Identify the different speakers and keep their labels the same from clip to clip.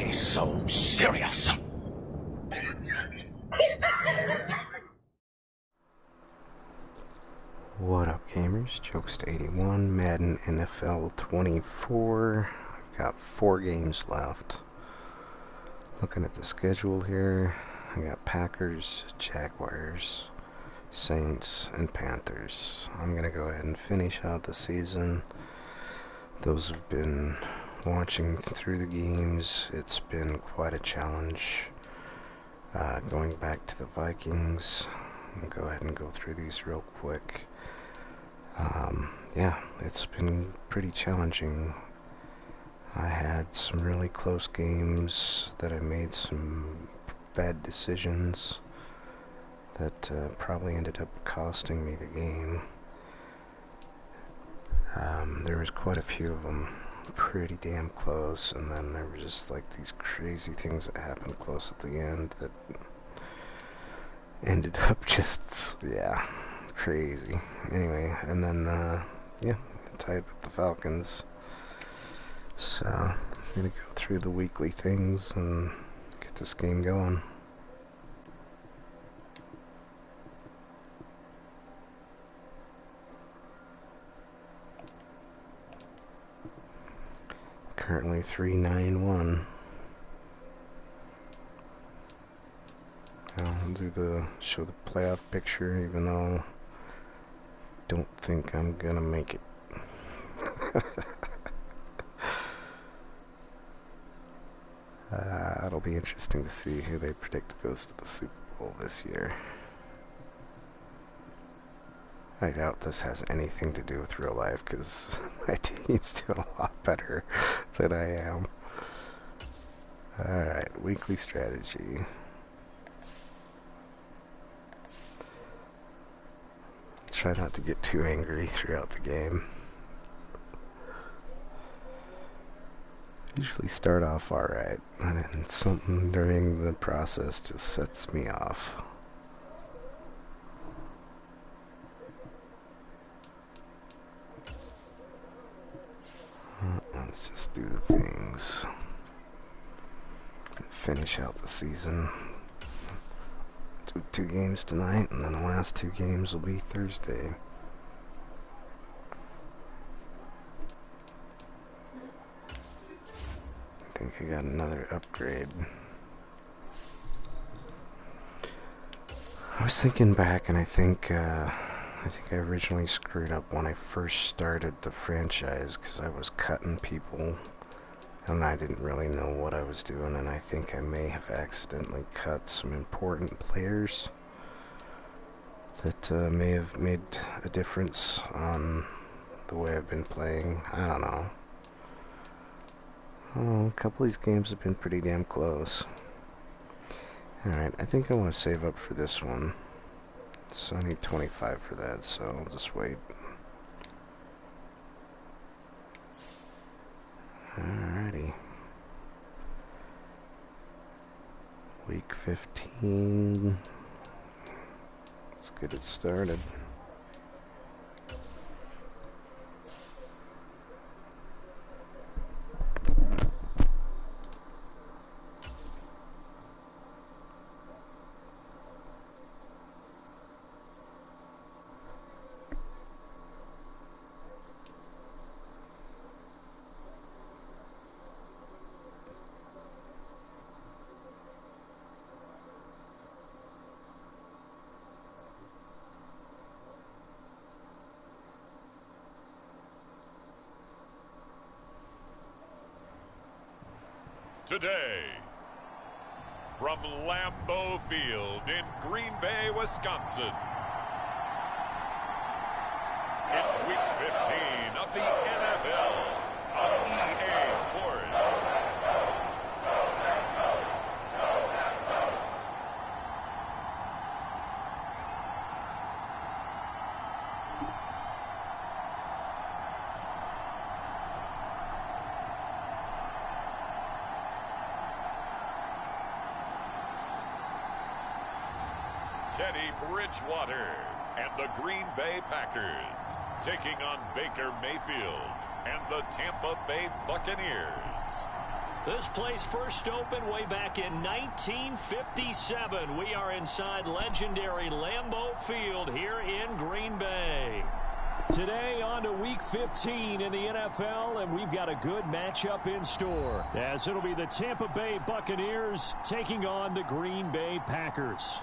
Speaker 1: Why so serious?
Speaker 2: What up, gamers? Jokes81, Madden NFL 24. I've got 4 games left. Looking at the schedule here, I got Packers, Jaguars, Saints, and Panthers. I'm going to go ahead and finish out the season. Those who've been watching through the games, it's been quite a challenge. Going back to the Vikings, I'll go ahead and go through these real quick. Yeah, it's been pretty challenging. I had some really close games that I made some bad decisions that probably ended up costing me the game. There was quite a few of them pretty damn close, and then there were just like these crazy things that happened close at the end that ended up just, yeah, crazy. Anyway, and then, yeah, tied with the Falcons. So, I'm gonna go through the weekly things and get this game going. Currently 3-9-1. I'll show the playoff picture, even though I don't think I'm gonna make it. It'll be interesting to see who they predict goes to the Super Bowl this year. I doubt this has anything to do with real life, because my team's doing a lot better than I am. Alright, weekly strategy. Try not to get too angry throughout the game. Usually start off alright, and then something during the process just sets me off. Let's just do the things. Finish out the season. Do 2 games tonight, and then the last 2 games will be Thursday. I think I got another upgrade. I was thinking back, and I think I originally screwed up when I first started the franchise, because I was cutting people and I didn't really know what I was doing, and I think I may have accidentally cut some important players that may have made a difference on the way I've been playing. I don't know. Oh, a couple of these games have been pretty damn close. Alright, I think I want to save up for this one. So I need 25 for that, so I'll just wait. Alrighty. Week 15. Let's get it started.
Speaker 3: Today, from Lambeau Field in Green Bay, Wisconsin, it's Week 15 of the NFL on EA Sports. Teddy Bridgewater and the Green Bay Packers taking on Baker Mayfield and the Tampa Bay Buccaneers.
Speaker 4: This place first opened way back in 1957. We are inside legendary Lambeau Field here in Green Bay. Today on to Week 15 in the NFL, and we've got a good matchup in store, as it'll be the Tampa Bay Buccaneers taking on the Green Bay Packers.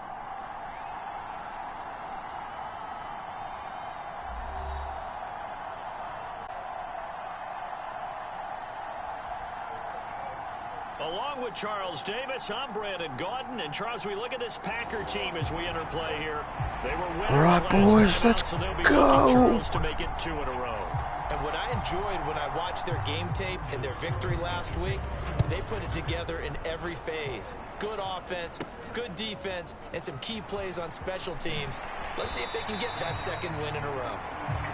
Speaker 4: Along with Charles Davis, I'm Brandon Gaudin. And Charles, we look at this Packer team as we enter play here. They were winners last
Speaker 2: boys,
Speaker 4: time
Speaker 2: let's
Speaker 4: out, so they'll be
Speaker 2: go.
Speaker 4: looking Charles to make it 2 in a row.
Speaker 5: And what I enjoyed when I watched their game tape and their victory last week is they put it together in every phase. Good offense, good defense, and some key plays on special teams. Let's see if they can get that second win in a row.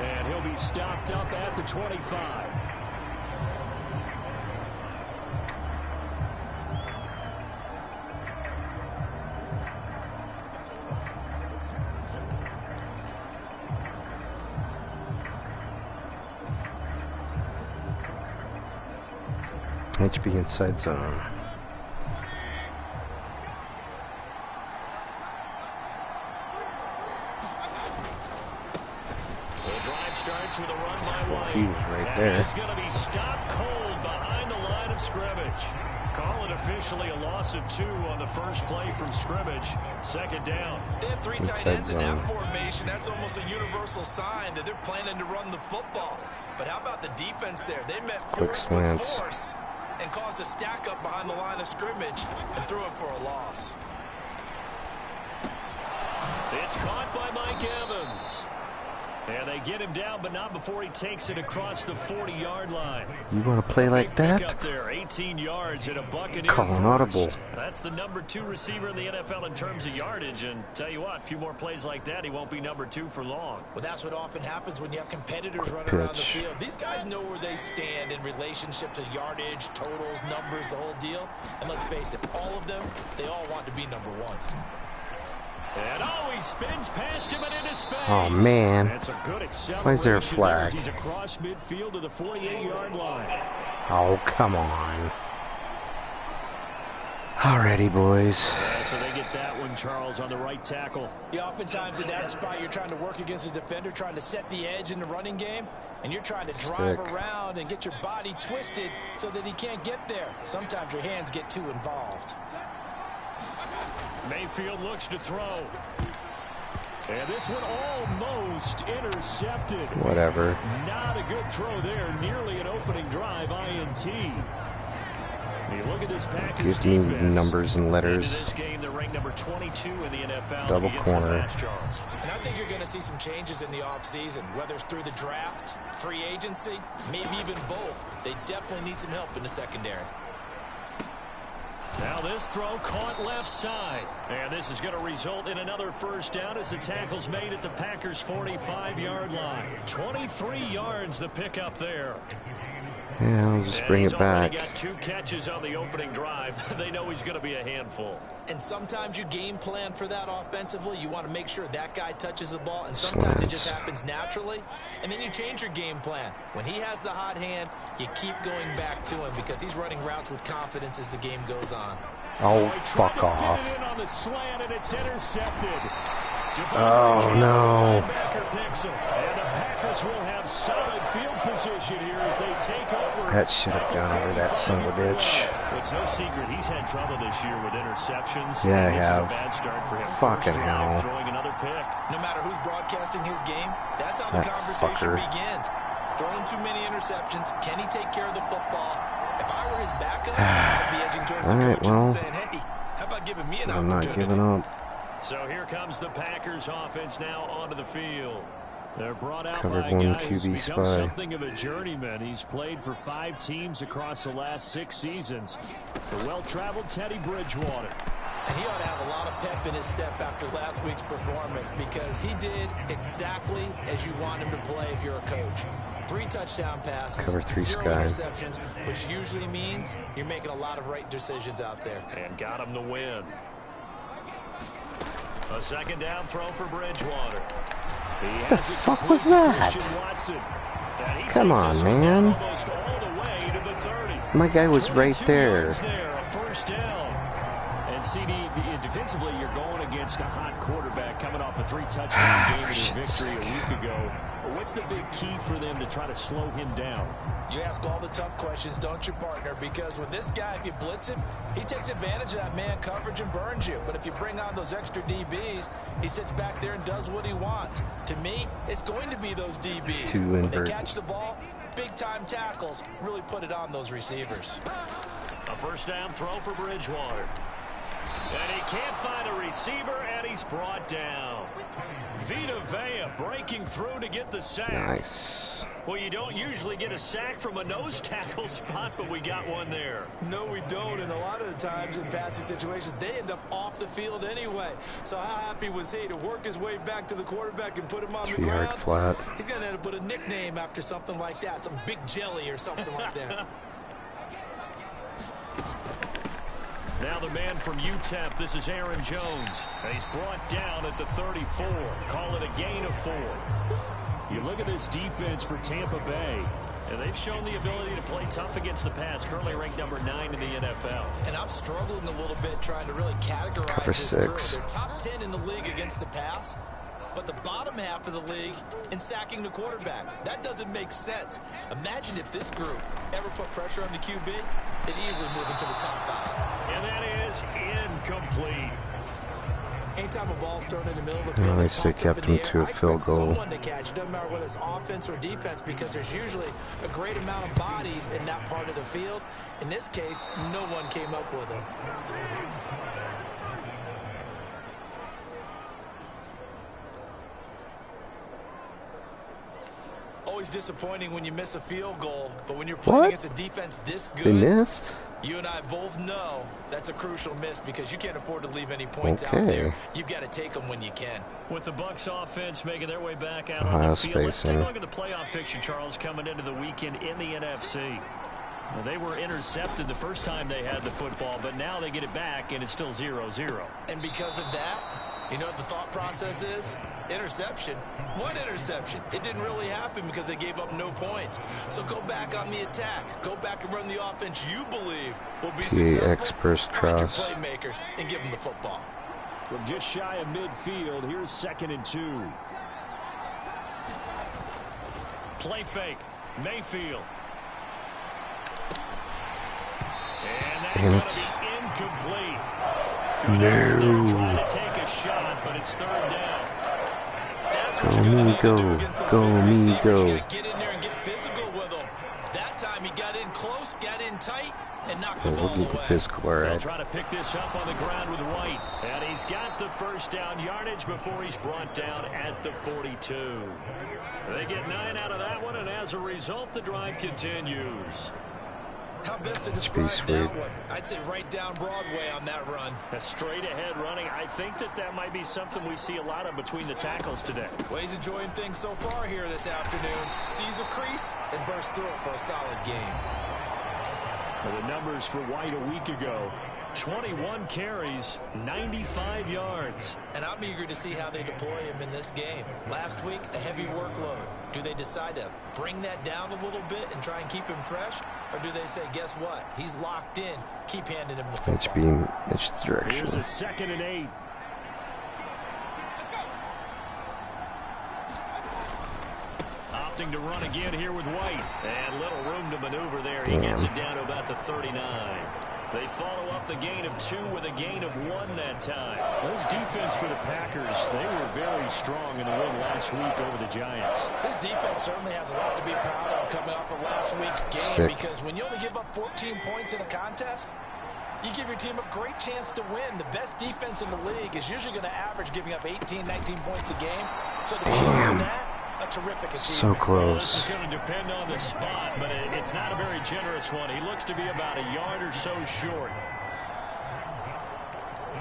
Speaker 4: And he'll be stopped up at the 25.
Speaker 2: HB inside zone.
Speaker 4: The drive starts with a run by White.
Speaker 2: He was right there.
Speaker 4: He's going to be stopped cold behind the line of scrimmage. Call it officially a loss of 2 on the first play from scrimmage. Second down.
Speaker 5: They have 3 tight ends in that formation. That's almost a universal sign that they're planning to run the football. But how about the defense there? They met force with force and caused a stack up behind the line of scrimmage and threw it for a loss.
Speaker 4: It's caught by Mike Evans. And they get him down, but not before he takes it across the 40-yard line.
Speaker 2: You want to play like that?
Speaker 4: Up there, 18 yards and a Buccaneer
Speaker 2: Call an audible.
Speaker 4: That's the number 2 receiver in the NFL in terms of yardage. And tell you what, a few more plays like that, he won't be number 2 for long.
Speaker 5: Well, that's what often happens when you have competitors running around the field. These guys know where they stand in relationship to yardage, totals, numbers, the whole deal. And let's face it, all of them, they all want to be number 1.
Speaker 4: And he spins past him and into space.
Speaker 2: Oh man!
Speaker 4: That's a good
Speaker 2: why is there a flag?
Speaker 4: He's across midfield to the 48-yard line.
Speaker 2: Oh come on! Alrighty, boys.
Speaker 4: Yeah, so they get that one, Charles, on the right tackle.
Speaker 5: Yeah, oftentimes in that spot, you're trying to work against a defender, trying to set the edge in the running game, and you're trying to drive around and get your body twisted so that he can't get there. Sometimes your hands get too involved.
Speaker 4: Mayfield looks to throw. And this one almost intercepted.
Speaker 2: Whatever.
Speaker 4: Not a good throw there. Nearly an opening drive INT. You look at this Packers
Speaker 2: Give me numbers and letters.
Speaker 4: Into this game, they're ranked number 22 in the NFL.
Speaker 2: Double corner.
Speaker 5: And I think you're going to see some changes in the offseason, whether it's through the draft, free agency, maybe even both. They definitely need some help in the secondary.
Speaker 4: Now this throw caught left side. And this is going to result in another first down as the tackle's made at the Packers' 45-yard line. 23 yards the pickup there.
Speaker 2: Yeah, I'll just bring it back.
Speaker 4: He's got 2 catches on the opening drive. They know he's going to be a handful.
Speaker 5: And sometimes you game plan for that offensively. You want to make sure that guy touches the ball. And sometimes it just happens naturally. And then you change your game plan. When he has the hot hand, you keep going back to him because he's running routes with confidence as the game goes on.
Speaker 2: Oh, fuck off.
Speaker 4: On the slant, and it's intercepted.
Speaker 2: Oh, no.
Speaker 4: And the Packers will have solid field position here as they take over.
Speaker 2: That should have gone over that son of a bitch.
Speaker 4: It's no secret he's had trouble this year with interceptions.
Speaker 2: Yeah, I have.
Speaker 4: This is a bad start for him.
Speaker 2: Fucking hell.
Speaker 4: Throwing another pick.
Speaker 5: No matter who's broadcasting his game, that's how the conversation begins. Throwing too many interceptions. Can he take care of the football? If I were his backup, I'd be edging towards the coaches and saying, hey, how about giving me an opportunity?
Speaker 2: I'm not giving up.
Speaker 4: So here comes the Packers offense now onto the field. They're brought out
Speaker 2: Covered
Speaker 4: by a
Speaker 2: one
Speaker 4: guy who's
Speaker 2: QB
Speaker 4: become
Speaker 2: spy.
Speaker 4: something of a journeyman. He's played for 5 teams across the last 6 seasons. The well-traveled Teddy Bridgewater.
Speaker 5: And he ought to have a lot of pep in his step after last week's performance because he did exactly as you want him to play if you're a coach. 3 touchdown passes,
Speaker 2: Cover 3
Speaker 5: 0
Speaker 2: sky.
Speaker 5: interceptions, which usually means you're making a lot of right decisions out there.
Speaker 4: And got him the win. A second down throw for Bridgewater.
Speaker 2: What the fuck was that? Come on, man.
Speaker 4: Almost all the way to the 30.
Speaker 2: My guy was right there.
Speaker 4: A first down. And CD, defensively, you're going against a hot quarterback coming off a 3-touchdown game in their victory a week ago. What's the big key for them to try to slow him down?
Speaker 5: You ask all the tough questions, don't you, partner? Because with this guy, if you blitz him, he takes advantage of that man coverage and burns you. But if you bring on those extra DBs, he sits back there and does what he wants. To me, it's going to be those DBs. When they catch the ball, big-time tackles really put it on those receivers.
Speaker 4: A first down throw for Bridgewater. And he can't find a receiver, and he's brought down. Vita Vea breaking through to get the sack.
Speaker 2: Nice.
Speaker 4: Well, you don't usually get a sack from a nose tackle spot, but we got one there.
Speaker 5: No, we don't, and a lot of the times in passing situations, they end up off the field anyway. So how happy was he to work his way back to the quarterback and put him on the ground?
Speaker 2: 3-yard flat.
Speaker 5: He's going to end up with a nickname after something like that, some Big Jelly or something like that.
Speaker 4: Now the man from UTEP, this is Aaron Jones. And he's brought down at the 34. Call it a gain of 4. You look at this defense for Tampa Bay, and they've shown the ability to play tough against the pass, currently ranked number 9 in the NFL.
Speaker 5: And I'm struggling a little bit trying to really categorize this crew. They're top 10 in the league against the pass, but the bottom half of the league in sacking the quarterback. That doesn't make sense. Imagine if this group ever put pressure on the QB, they'd easily move into the top 5.
Speaker 4: And that is incomplete.
Speaker 5: Anytime a ball's thrown in the middle of the field,
Speaker 2: Nice, they kept him to a field goal.
Speaker 5: Someone to catch. It doesn't matter whether it's offense or defense, because there's usually a great amount of bodies in that part of the field. In this case, no one came up with it. Always disappointing when you miss a field goal, but when you're playing against a defense this good,
Speaker 2: they missed.
Speaker 5: You and I both know that's a crucial miss because you can't afford to leave any points out there. You've got to take them when you can.
Speaker 4: With the Bucs offense making their way back out on the field, let's take a look at the playoff picture, Charles, coming into the weekend in the NFC. Well, they were intercepted the first time they had the football, but now they get it back, and it's still 0-0.
Speaker 5: And because of that, you know what the thought process is? Interception. What interception? It didn't really happen because they gave up no points. So go back on the attack. Go back and run the offense you believe will be successful. Find your playmakers and give them the football.
Speaker 4: From just shy of midfield, here's 2nd and 2. Play fake. Mayfield. And that's going to be incomplete.
Speaker 2: No.
Speaker 4: Trying to take a shot, but it's 3rd down.
Speaker 2: Go me go. Go me go.
Speaker 5: Get in there and get physical with him. That time he got in close, got in tight, and knocked the ball away.
Speaker 2: We'll get physical, all right.
Speaker 4: They'll try to pick this up on the ground with White. And he's got the first down yardage before he's brought down at the 42. They get 9 out of that one, and as a result, the drive continues.
Speaker 5: How best to describe that one? I'd say right down Broadway on that run.
Speaker 4: A straight ahead running. I think that might be something we see a lot of between the tackles today.
Speaker 5: Well, he's enjoying things so far here this afternoon. Sees a crease and bursts through it for a solid game.
Speaker 4: Well, the numbers for White a week ago. 21 carries, 95 yards.
Speaker 5: And I'm eager to see how they deploy him in this game. Last week, a heavy workload. Do they decide to bring that down a little bit and try and keep him fresh? Or do they say, guess what? He's locked in. Keep handing him the football.
Speaker 2: Edge direction.
Speaker 4: Here's a 2nd and 8. Opting to run again here with White. And little room to maneuver there. He gets it down to about the 39. They follow up the gain of 2 with a gain of 1 that time. This defense for the Packers, they were very strong in the win last week over the Giants.
Speaker 5: This defense certainly has a lot to be proud of coming off of last week's game because when you only give up 14 points in a contest, you give your team a great chance to win. The best defense in the league is usually going to average giving up 18, 19 points a game. So to be able to do that, a terrific achievement.
Speaker 2: So close.
Speaker 4: Well, this is going to depend on the spot, but it's not a very generous one. He looks to be about a yard or so short.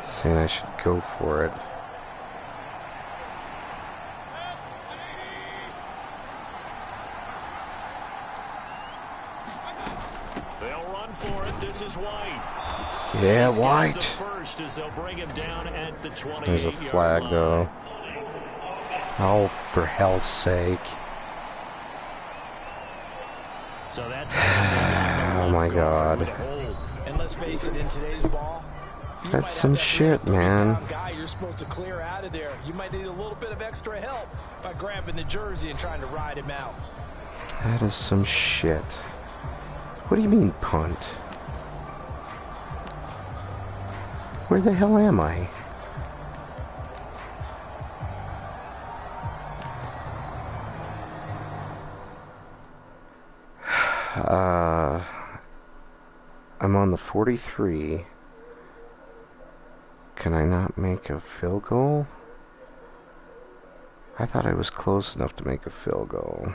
Speaker 2: Saying I should go for it.
Speaker 4: They'll run for it. This is White.
Speaker 2: Yeah,
Speaker 4: He's
Speaker 2: White.
Speaker 4: The first as they'll bring him down at the 28-yard
Speaker 2: There's a flag, though. Oh, for hell's sake.
Speaker 4: So that's
Speaker 2: my God.
Speaker 5: And let's face it, in today's ball,
Speaker 2: That's some shit, man.
Speaker 5: guy you're supposed to clear out of there. You might need a little bit of extra help by grabbing the jersey and trying to ride him out.
Speaker 2: That is some shit. What do you mean, punt? Where the hell am I? I'm on the 43. Can I not make a field goal? I thought I was close enough to make a field goal.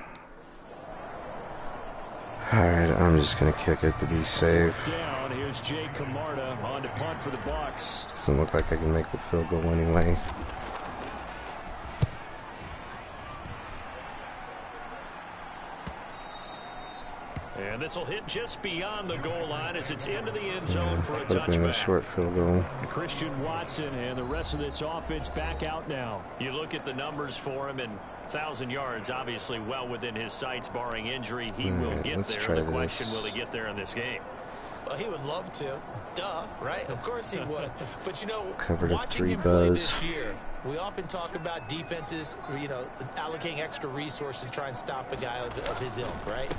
Speaker 2: Alright, I'm just gonna kick it to be safe.
Speaker 4: Down. Here's Jay Camarda on to punt for the Bucs.
Speaker 2: Doesn't look like I can make the field goal anyway.
Speaker 4: And this will hit just beyond the goal line as it's into the end zone for a
Speaker 2: Could have been a
Speaker 4: touchback.
Speaker 2: short field goal.
Speaker 4: Christian Watson and the rest of this offense back out now. You look at the numbers for him, and 1,000 yards obviously well within his sights, barring injury. He will get there. The question, will he get there in this game?
Speaker 5: Well, he would love to. Duh, right? Of course he would. But, you know,
Speaker 2: Covered
Speaker 5: watching him play this year, we often talk about defenses, you know, allocating extra resources to try and stop a guy of his ilk, right?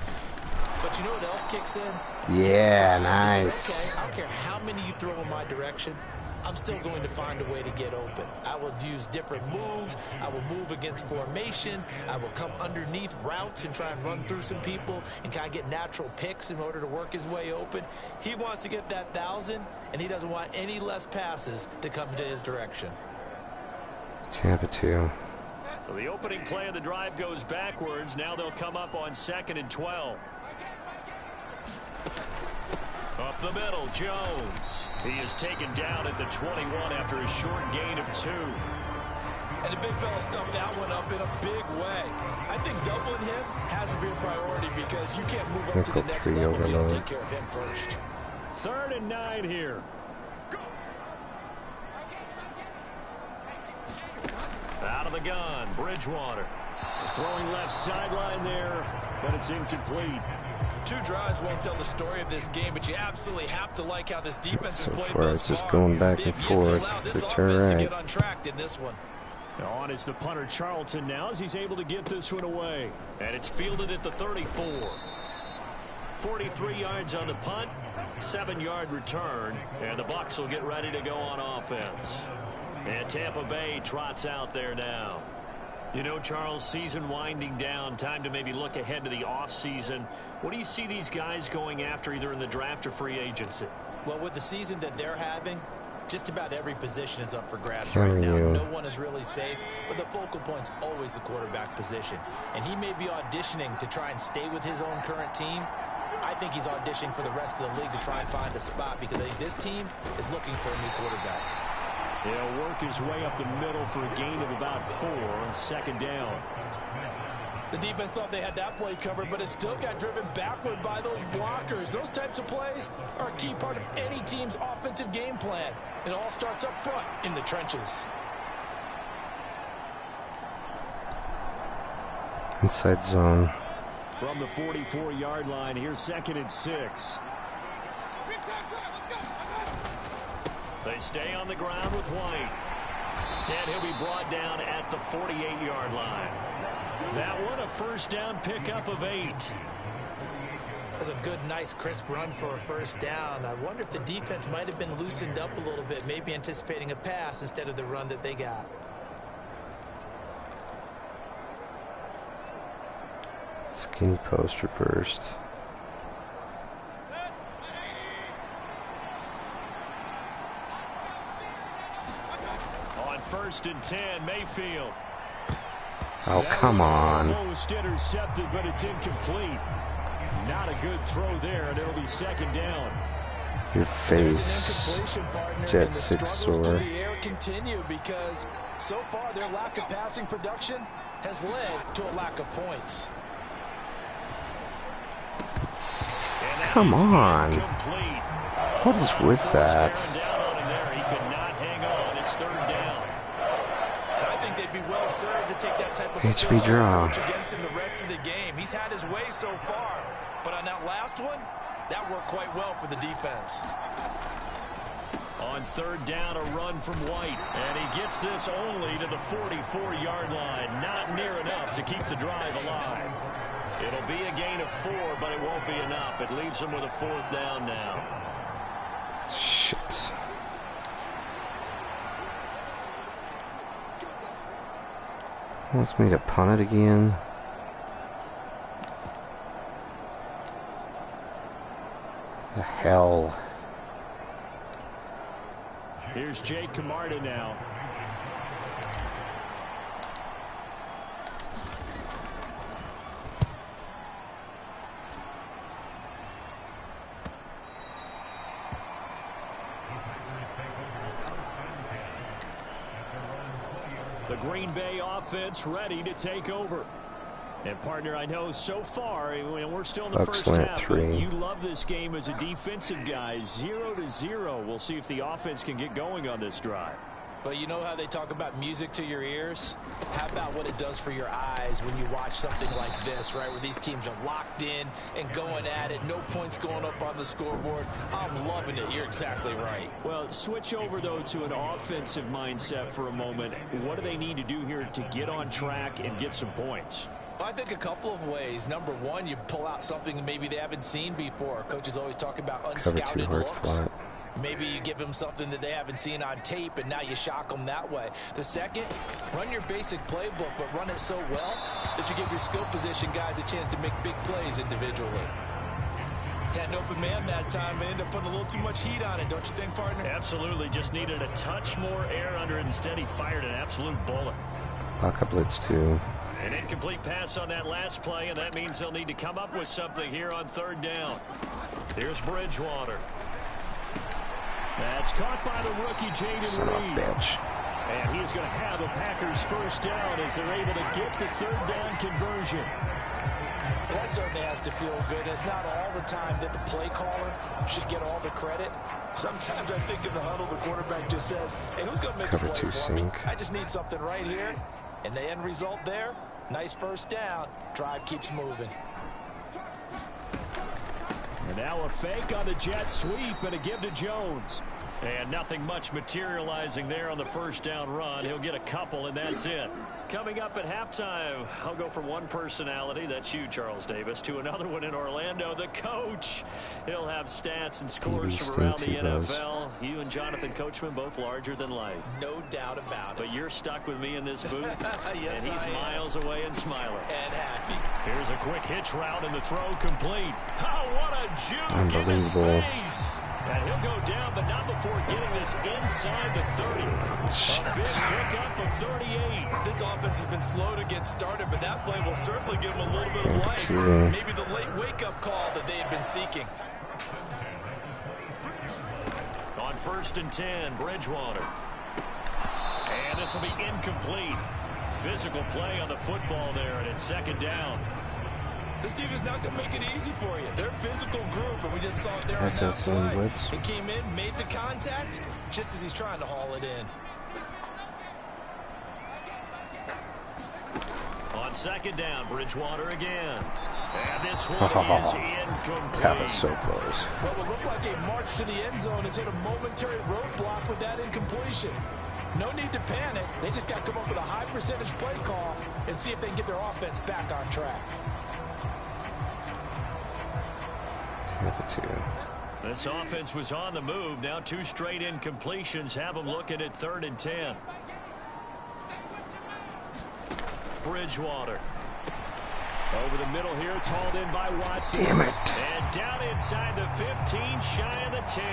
Speaker 5: But you know what else kicks in?
Speaker 2: Yeah, nice.
Speaker 5: Okay, I don't care how many you throw in my direction, I'm still going to find a way to get open. I will use different moves. I will move against formation. I will come underneath routes and try and run through some people and kind of get natural picks in order to work his way open. He wants to get that 1,000, and he doesn't want any less passes to come to his direction.
Speaker 2: Tampa 2.
Speaker 4: So the opening play of the drive goes backwards. Now they'll come up on 2nd and 12. Up the middle, Jones. He is taken down at the 21 after a short gain of 2.
Speaker 5: And the big fella stuffed that one up in a big way. I think doubling him has to be a priority because you can't move up to the next level if you don't take care of him first.
Speaker 4: 3rd and 9 here. Out of the gun, Bridgewater. Throwing left sideline there, but it's incomplete.
Speaker 5: 2 drives won't tell the story of this game, but you absolutely have to like how this defense
Speaker 2: So
Speaker 5: has played
Speaker 2: far,
Speaker 5: thus
Speaker 2: it's just
Speaker 5: far.
Speaker 2: going back and
Speaker 5: They've yet to allow
Speaker 2: forth.
Speaker 5: this
Speaker 2: Return
Speaker 5: offense to
Speaker 2: right.
Speaker 5: get untracked in this one.
Speaker 4: On is the punter Charlton now as he's able to get this one away. And it's fielded at the 34. 43 yards on the punt, 7-yard return, and the Bucs will get ready to go on offense. And Tampa Bay trots out there now. You know, Charles, season winding down, time to maybe look ahead to the offseason. What do you see these guys going after either in the draft or free agency?
Speaker 5: Well, with the season that they're having, just about every position is up for grabs
Speaker 2: Can
Speaker 5: right now.
Speaker 2: you?
Speaker 5: No one is really safe, but the focal point's always the quarterback position. And he may be auditioning to try and stay with his own current team. I think he's auditioning for the rest of the league to try and find a spot because I think this team is looking for a new quarterback.
Speaker 4: He'll work his way up the middle for a gain of about 4, 2nd down.
Speaker 5: The defense thought they had that play covered, but it still got driven backward by those blockers. Those types of plays are a key part of any team's offensive game plan. It all starts up front in the trenches.
Speaker 2: Inside zone.
Speaker 4: From the 44-yard line, here's 2nd and 6. They stay on the ground with White. And he'll be brought down at the 48-yard line. That one, a 1st down pickup of 8.
Speaker 5: That's a good, nice, crisp run for a 1st down. I wonder if the defense might have been loosened up a little bit, maybe anticipating a pass instead of the run that they got.
Speaker 2: Skinny post reversed.
Speaker 4: On 1st and 10, Mayfield.
Speaker 2: Oh, come on.
Speaker 4: Almost intercepted, but it's incomplete. Not a good throw there, and it'll be 2nd down.
Speaker 2: Your face. Jet 6 sore.
Speaker 5: Continue because so far their lack of passing production has led to a lack of points.
Speaker 2: Come on. What is with that?
Speaker 4: He could not hang on. It's 3rd down.
Speaker 5: I think they'd be well served to take that type of
Speaker 2: HB draw
Speaker 5: against him the rest of the game. He's had his way so far, but on that last one, That worked quite well for the defense.
Speaker 4: On third down, a run from White. And he gets this only to the 44-yard line. Not near enough to keep the drive alive. It'll be a gain of 4, but it won't be enough. It leaves him with a 4th down now.
Speaker 2: Shit. Wants me to punt it again. The hell.
Speaker 4: Here's Jake Camarda now. The Green Bay offense ready to take over. And, partner, I know so far, we're still in the first half, but you love this game as a defensive guy. 0-0. We'll see if the offense can get going on this drive.
Speaker 5: But you know how they talk about music to your ears? How about what it does for your eyes when you watch something like this, right, where these teams are locked in and going at it, no points going up on the scoreboard. I'm loving it. You're exactly right.
Speaker 4: Well, switch over, though, to an offensive mindset for a moment. What do they need to do here to get on track and get some points?
Speaker 5: I think a couple of ways. Number one, you pull out something maybe they haven't seen before. Coaches always talk about unscouted looks. Maybe you give them something that they haven't seen on tape, and now you shock them that way. The second, run your basic playbook, but run it so well that you give your skill position guys a chance to make big plays individually. Had an open man that time and ended up putting a little too much heat on it, don't you think, partner?
Speaker 4: Absolutely. Just needed a touch more air under it. Instead, he fired an absolute bullet.
Speaker 2: Baka blitz too.
Speaker 4: An incomplete pass on that last play, and that means they'll need to come up with something here on third down. Here's Bridgewater. That's caught by the rookie, Jaden Reed.
Speaker 2: Bitch.
Speaker 4: And he's going to have a Packers first down as they're able to get the third down conversion.
Speaker 5: That certainly has to feel good. It's not all the time that the play caller should get all the credit. Sometimes I think in the huddle, the quarterback just says, hey, who's going to make a play for me? I just need something right here. And the end result there, nice first down. Drive keeps moving.
Speaker 4: And now a fake on the jet sweep and a give to Jones. And nothing much materializing there on the first down run. He'll get a couple, and that's it. Coming up at halftime, I'll go from one personality, that's you, Charles Davis, to another one in Orlando, the coach. He'll have stats and scores from around the NFL. You and Jonathan Coachman both larger than life.
Speaker 5: No doubt about it.
Speaker 4: But you're stuck with me in this booth,
Speaker 5: yes,
Speaker 4: and he's miles away and smiling.
Speaker 5: And happy.
Speaker 4: Here's a quick hitch route, and the throw complete. Oh, what a juke in his space. And he'll go down, but not before getting this inside the 30. A big pickup of 38.
Speaker 5: This offense has been slow to get started, but that play will certainly give them a little bit of life. Maybe the late wake-up call that they had been seeking.
Speaker 4: On 1st and 10, Bridgewater. And this will be incomplete. Physical play on the football there, and it's 2nd down.
Speaker 5: This team is not going to make it easy for you. They're a physical group, and we just saw it there on that play. It came in, made the contact, just as he's trying to haul it in.
Speaker 4: On 2nd down, Bridgewater again. And this one is incomplete.
Speaker 2: That was so close.
Speaker 5: What would look like a march to the end zone has hit a momentary roadblock with that incompletion. No need to panic. They just got to come up with a high percentage play call and see if they can get their offense back on track.
Speaker 4: This offense was on the move. Now 2 straight incompletions have them looking at 3rd and 10. Bridgewater. Over the middle here, it's hauled in by Watson.
Speaker 2: Damn it.
Speaker 4: And down inside the 15, shy of the 10.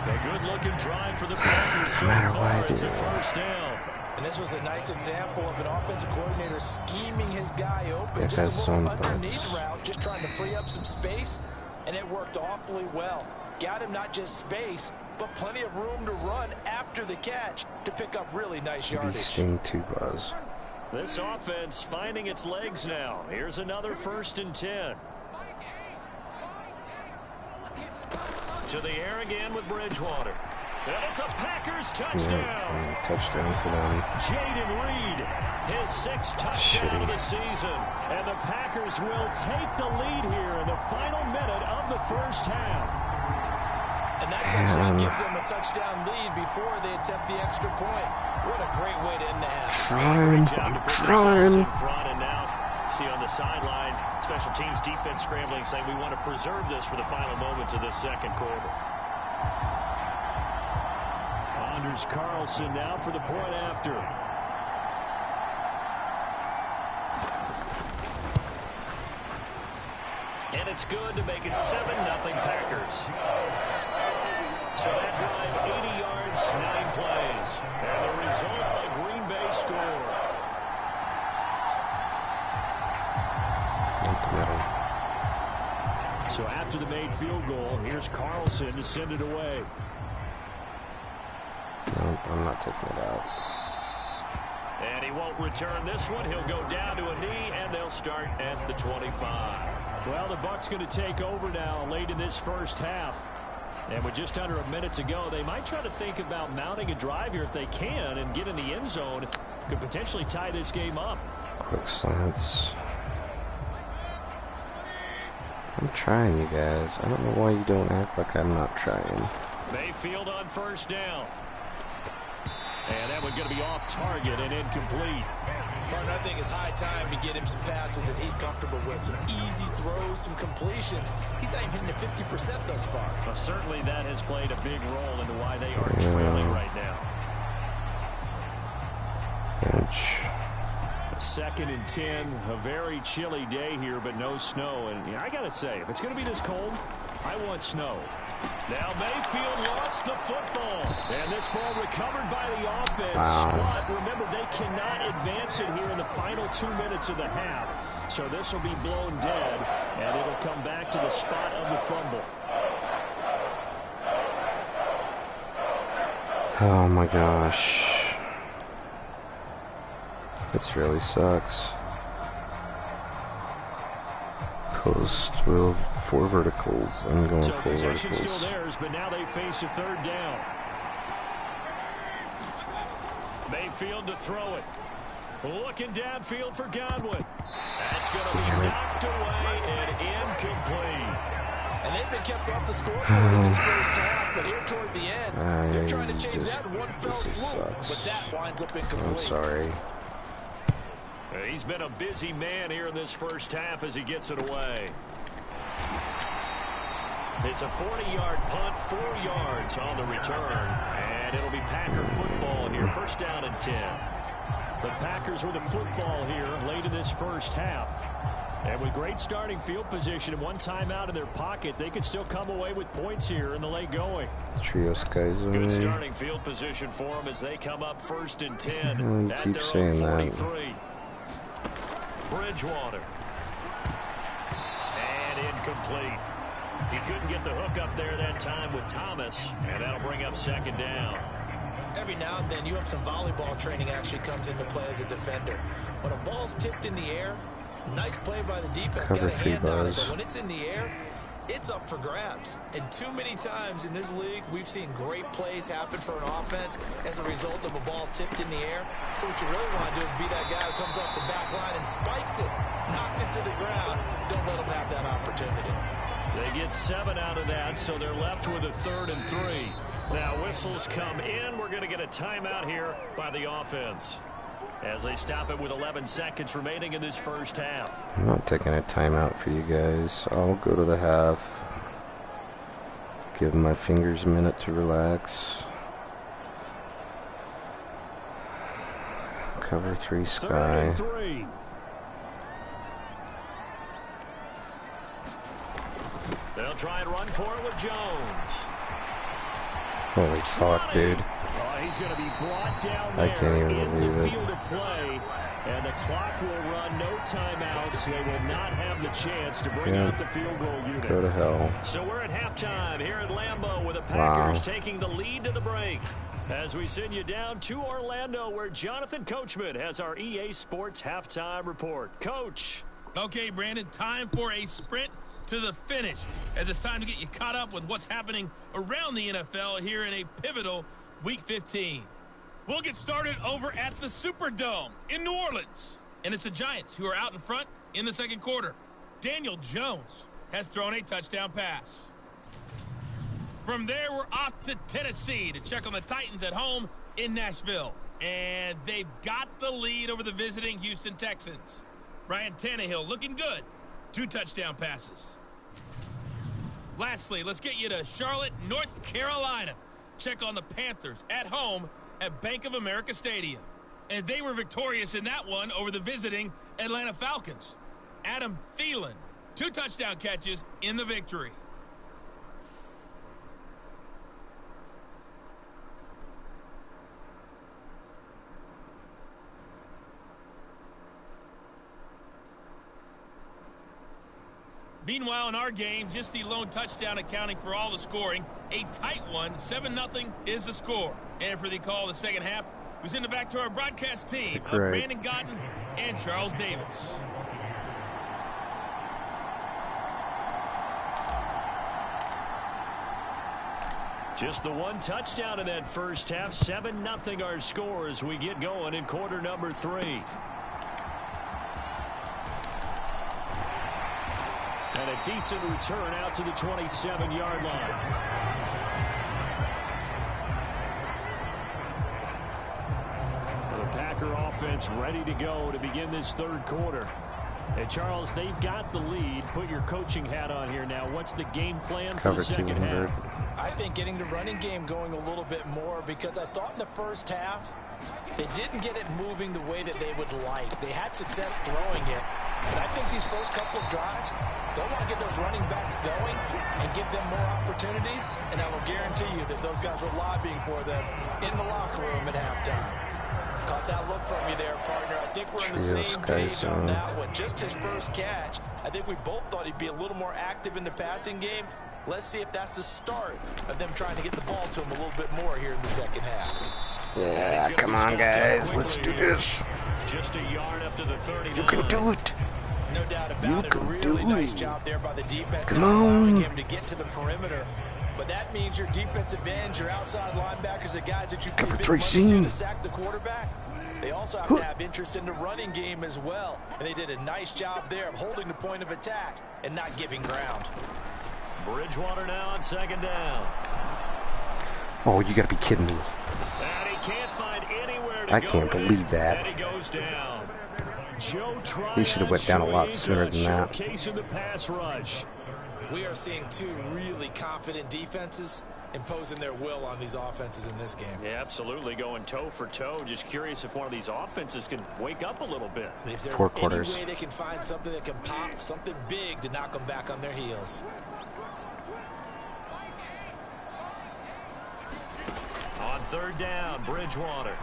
Speaker 4: A good-looking drive for the Packers so far. It's a first down.
Speaker 5: And this was a nice example of an offensive coordinator scheming his guy open. Just a little underneath route, just trying to free up some space, and it worked awfully well. Got him not just space, but plenty of room to run after the catch to pick up really nice yardage.
Speaker 2: Sting 2 buzz.
Speaker 4: This offense finding its legs now. Here's another 1st and 10. To the air again with Bridgewater. And it's a Packers touchdown.
Speaker 2: Yeah, touchdown for them.
Speaker 4: Jaden Reed His 6th touchdown of the season. And the Packers will take the lead here in the final minute of the first half.
Speaker 5: And that touchdown gives them a touchdown lead before they attempt the extra point. What a great way to end the half.
Speaker 2: I'm trying.
Speaker 4: In front, and now see on the sideline, special teams defense scrambling, saying we want to preserve this for the final moments of this second quarter. Anders Carlson now for the point after. And it's good to make it 7-0 Packers. So that drive, 80 yards, 9 plays. And the result, a Green Bay score. So after the made field goal, here's Carlson to send it away.
Speaker 2: No, I'm not taking it out.
Speaker 4: And he won't return this one. He'll go down to a knee, and they'll start at the 25. Well, the Bucs going to take over now late in this first half. And with just under a minute to go, they might try to think about mounting a drive here if they can and get in the end zone. Could potentially tie this game up.
Speaker 2: Quick slants. I'm trying, you guys. I don't know why you don't act like I'm not trying.
Speaker 4: Mayfield on first down. And that one's going to be off target and incomplete.
Speaker 5: Martin, I think it's high time to get him some passes that he's comfortable with. Some easy throws, some completions. He's not even hitting the 50% thus far.
Speaker 4: Well, certainly that has played a big role into why they are trailing right now.
Speaker 2: Bench.
Speaker 4: 2nd and 10, a very chilly day here, but no snow. And I got to say, if it's going to be this cold, I want snow. Now Mayfield lost the football. And this ball recovered by the offense. But remember, they cannot advance it here in the final 2 minutes of the half. So this will be blown dead, and it'll come back to the spot of the fumble.
Speaker 2: Oh my gosh. This really sucks. Post with 4 verticals. I'm going 4 verticals.
Speaker 4: So possession's still theirs, but now they face a 3rd down. Mayfield to throw it. Looking downfield for Godwin. That's going to be knocked away and incomplete. And they've been kept off the scoreboard in this first half, but here toward the end, they're trying to change that in one fell swoop, but that winds up incomplete.
Speaker 2: I'm sorry.
Speaker 4: He's been a busy man here in this first half as he gets it away. It's a 40-yard punt, 4 yards on the return, and it'll be Packer football here, 1st down and 10. The Packers with the football here late in this first half. And with great starting field position and 1 timeout in their pocket, they could still come away with points here in the late going.
Speaker 2: Trios guys away.
Speaker 4: Good starting field position for them as they come up 1st and 10 at
Speaker 2: keep
Speaker 4: their
Speaker 2: saying
Speaker 4: own 43. Bridgewater. And incomplete. He couldn't get the hook up there that time with Thomas, and that'll bring up 2nd down.
Speaker 5: Every now and then you have some volleyball training actually comes into play as a defender. When a ball's tipped in the air, nice play by the defense, got a hand on it, but when it's in the air, it's up for grabs. And too many times in this league, we've seen great plays happen for an offense as a result of a ball tipped in the air. So what you really want to do is be that guy who comes off the back line and spikes it, knocks it to the ground. Don't let them have that opportunity.
Speaker 4: They get 7 out of that, so they're left with a 3rd and 3. Now whistles come in. We're going to get a timeout here by the offense as they stop it with 11 seconds remaining in this first half.
Speaker 2: I'm not taking a timeout for you guys. I'll go to the half. Give my fingers a minute to relax. Cover 3 sky.
Speaker 4: 3rd and 3. They'll try and run for it with Jones.
Speaker 2: Holy fuck, dude.
Speaker 4: Oh, he's going to be brought down there
Speaker 2: I can't even
Speaker 4: in
Speaker 2: believe
Speaker 4: the
Speaker 2: it.
Speaker 4: field of play. And the clock will run, no timeouts. They will not have the chance to bring out the field goal unit.
Speaker 2: Go to hell.
Speaker 4: So we're at halftime here at Lambeau with the Packers taking the lead to the break. As we send you down to Orlando where Jonathan Coachman has our EA Sports halftime report. Coach.
Speaker 6: Okay, Brandon, time for a sprint to the finish as it's time to get you caught up with what's happening around the NFL here in a pivotal Week 15. We'll get started over at the Superdome in New Orleans. And it's the Giants who are out in front in the second quarter. Daniel Jones has thrown a touchdown pass. From there, we're off to Tennessee to check on the Titans at home in Nashville. And they've got the lead over the visiting Houston Texans. Ryan Tannehill looking good. 2 touchdown passes. Lastly, let's get you to Charlotte, North Carolina. Check on the Panthers at home at Bank of America Stadium. And they were victorious in that one over the visiting Atlanta Falcons. Adam Thielen, 2 touchdown catches in the victory. Meanwhile, in our game, just the lone touchdown accounting for all the scoring. A tight one, 7-0 is the score. And for the call of the second half, we send it back to our broadcast team of Brandon Gotten and Charles Davis.
Speaker 4: Just the 1 touchdown in that first half. 7-0 our score as we get going in quarter number 3. And a decent return out to the 27-yard line. The Packer offense ready to go to begin this third quarter. And Charles, they've got the lead. Put your coaching hat on here now. What's the game plan for the second half?
Speaker 5: I think getting the running game going a little bit more, because I thought in the first half they didn't get it moving the way that they would like. They had success throwing it. But I think these first couple of drives, they'll want to get those running backs going and give them more opportunities. And I will guarantee you that those guys were lobbying for them in the locker room at halftime. Caught that look from you there, partner. I think we're on the same page on that one. Just his first catch. I think we both thought he'd be a little more active in the passing game. Let's see if that's the start of them trying to get the ball to him a little bit more here in the second half.
Speaker 2: Yeah, come on, guys. Let's do this.
Speaker 4: Just a yard up to the 39.
Speaker 2: You can do it.
Speaker 5: No doubt about it. A really nice job there by the defense.
Speaker 2: Come on.
Speaker 5: Allowing him to get to the perimeter. But that means your defensive ends, your outside linebackers, the guys that you
Speaker 2: cover 3 seam
Speaker 5: to sack the quarterback. They also have to have interest in the running game as well. And they did a nice job there of holding the point of attack and not giving ground.
Speaker 4: Bridgewater now on second down.
Speaker 2: Oh, you gotta be kidding me.
Speaker 4: And he can't find anywhere to
Speaker 2: I can't believe that.
Speaker 4: And he goes down.
Speaker 2: He should have went down a lot sooner than that.
Speaker 4: The pass rush.
Speaker 5: We are seeing 2 really confident defenses imposing their will on these offenses in this game.
Speaker 4: Yeah, absolutely, going toe for toe. Just curious if one of these offenses can wake up a little bit.
Speaker 5: Is there
Speaker 2: 4 quarters.
Speaker 5: any way they can find something that can pop, something big to knock them back on their heels?
Speaker 4: On third down, Bridgewater.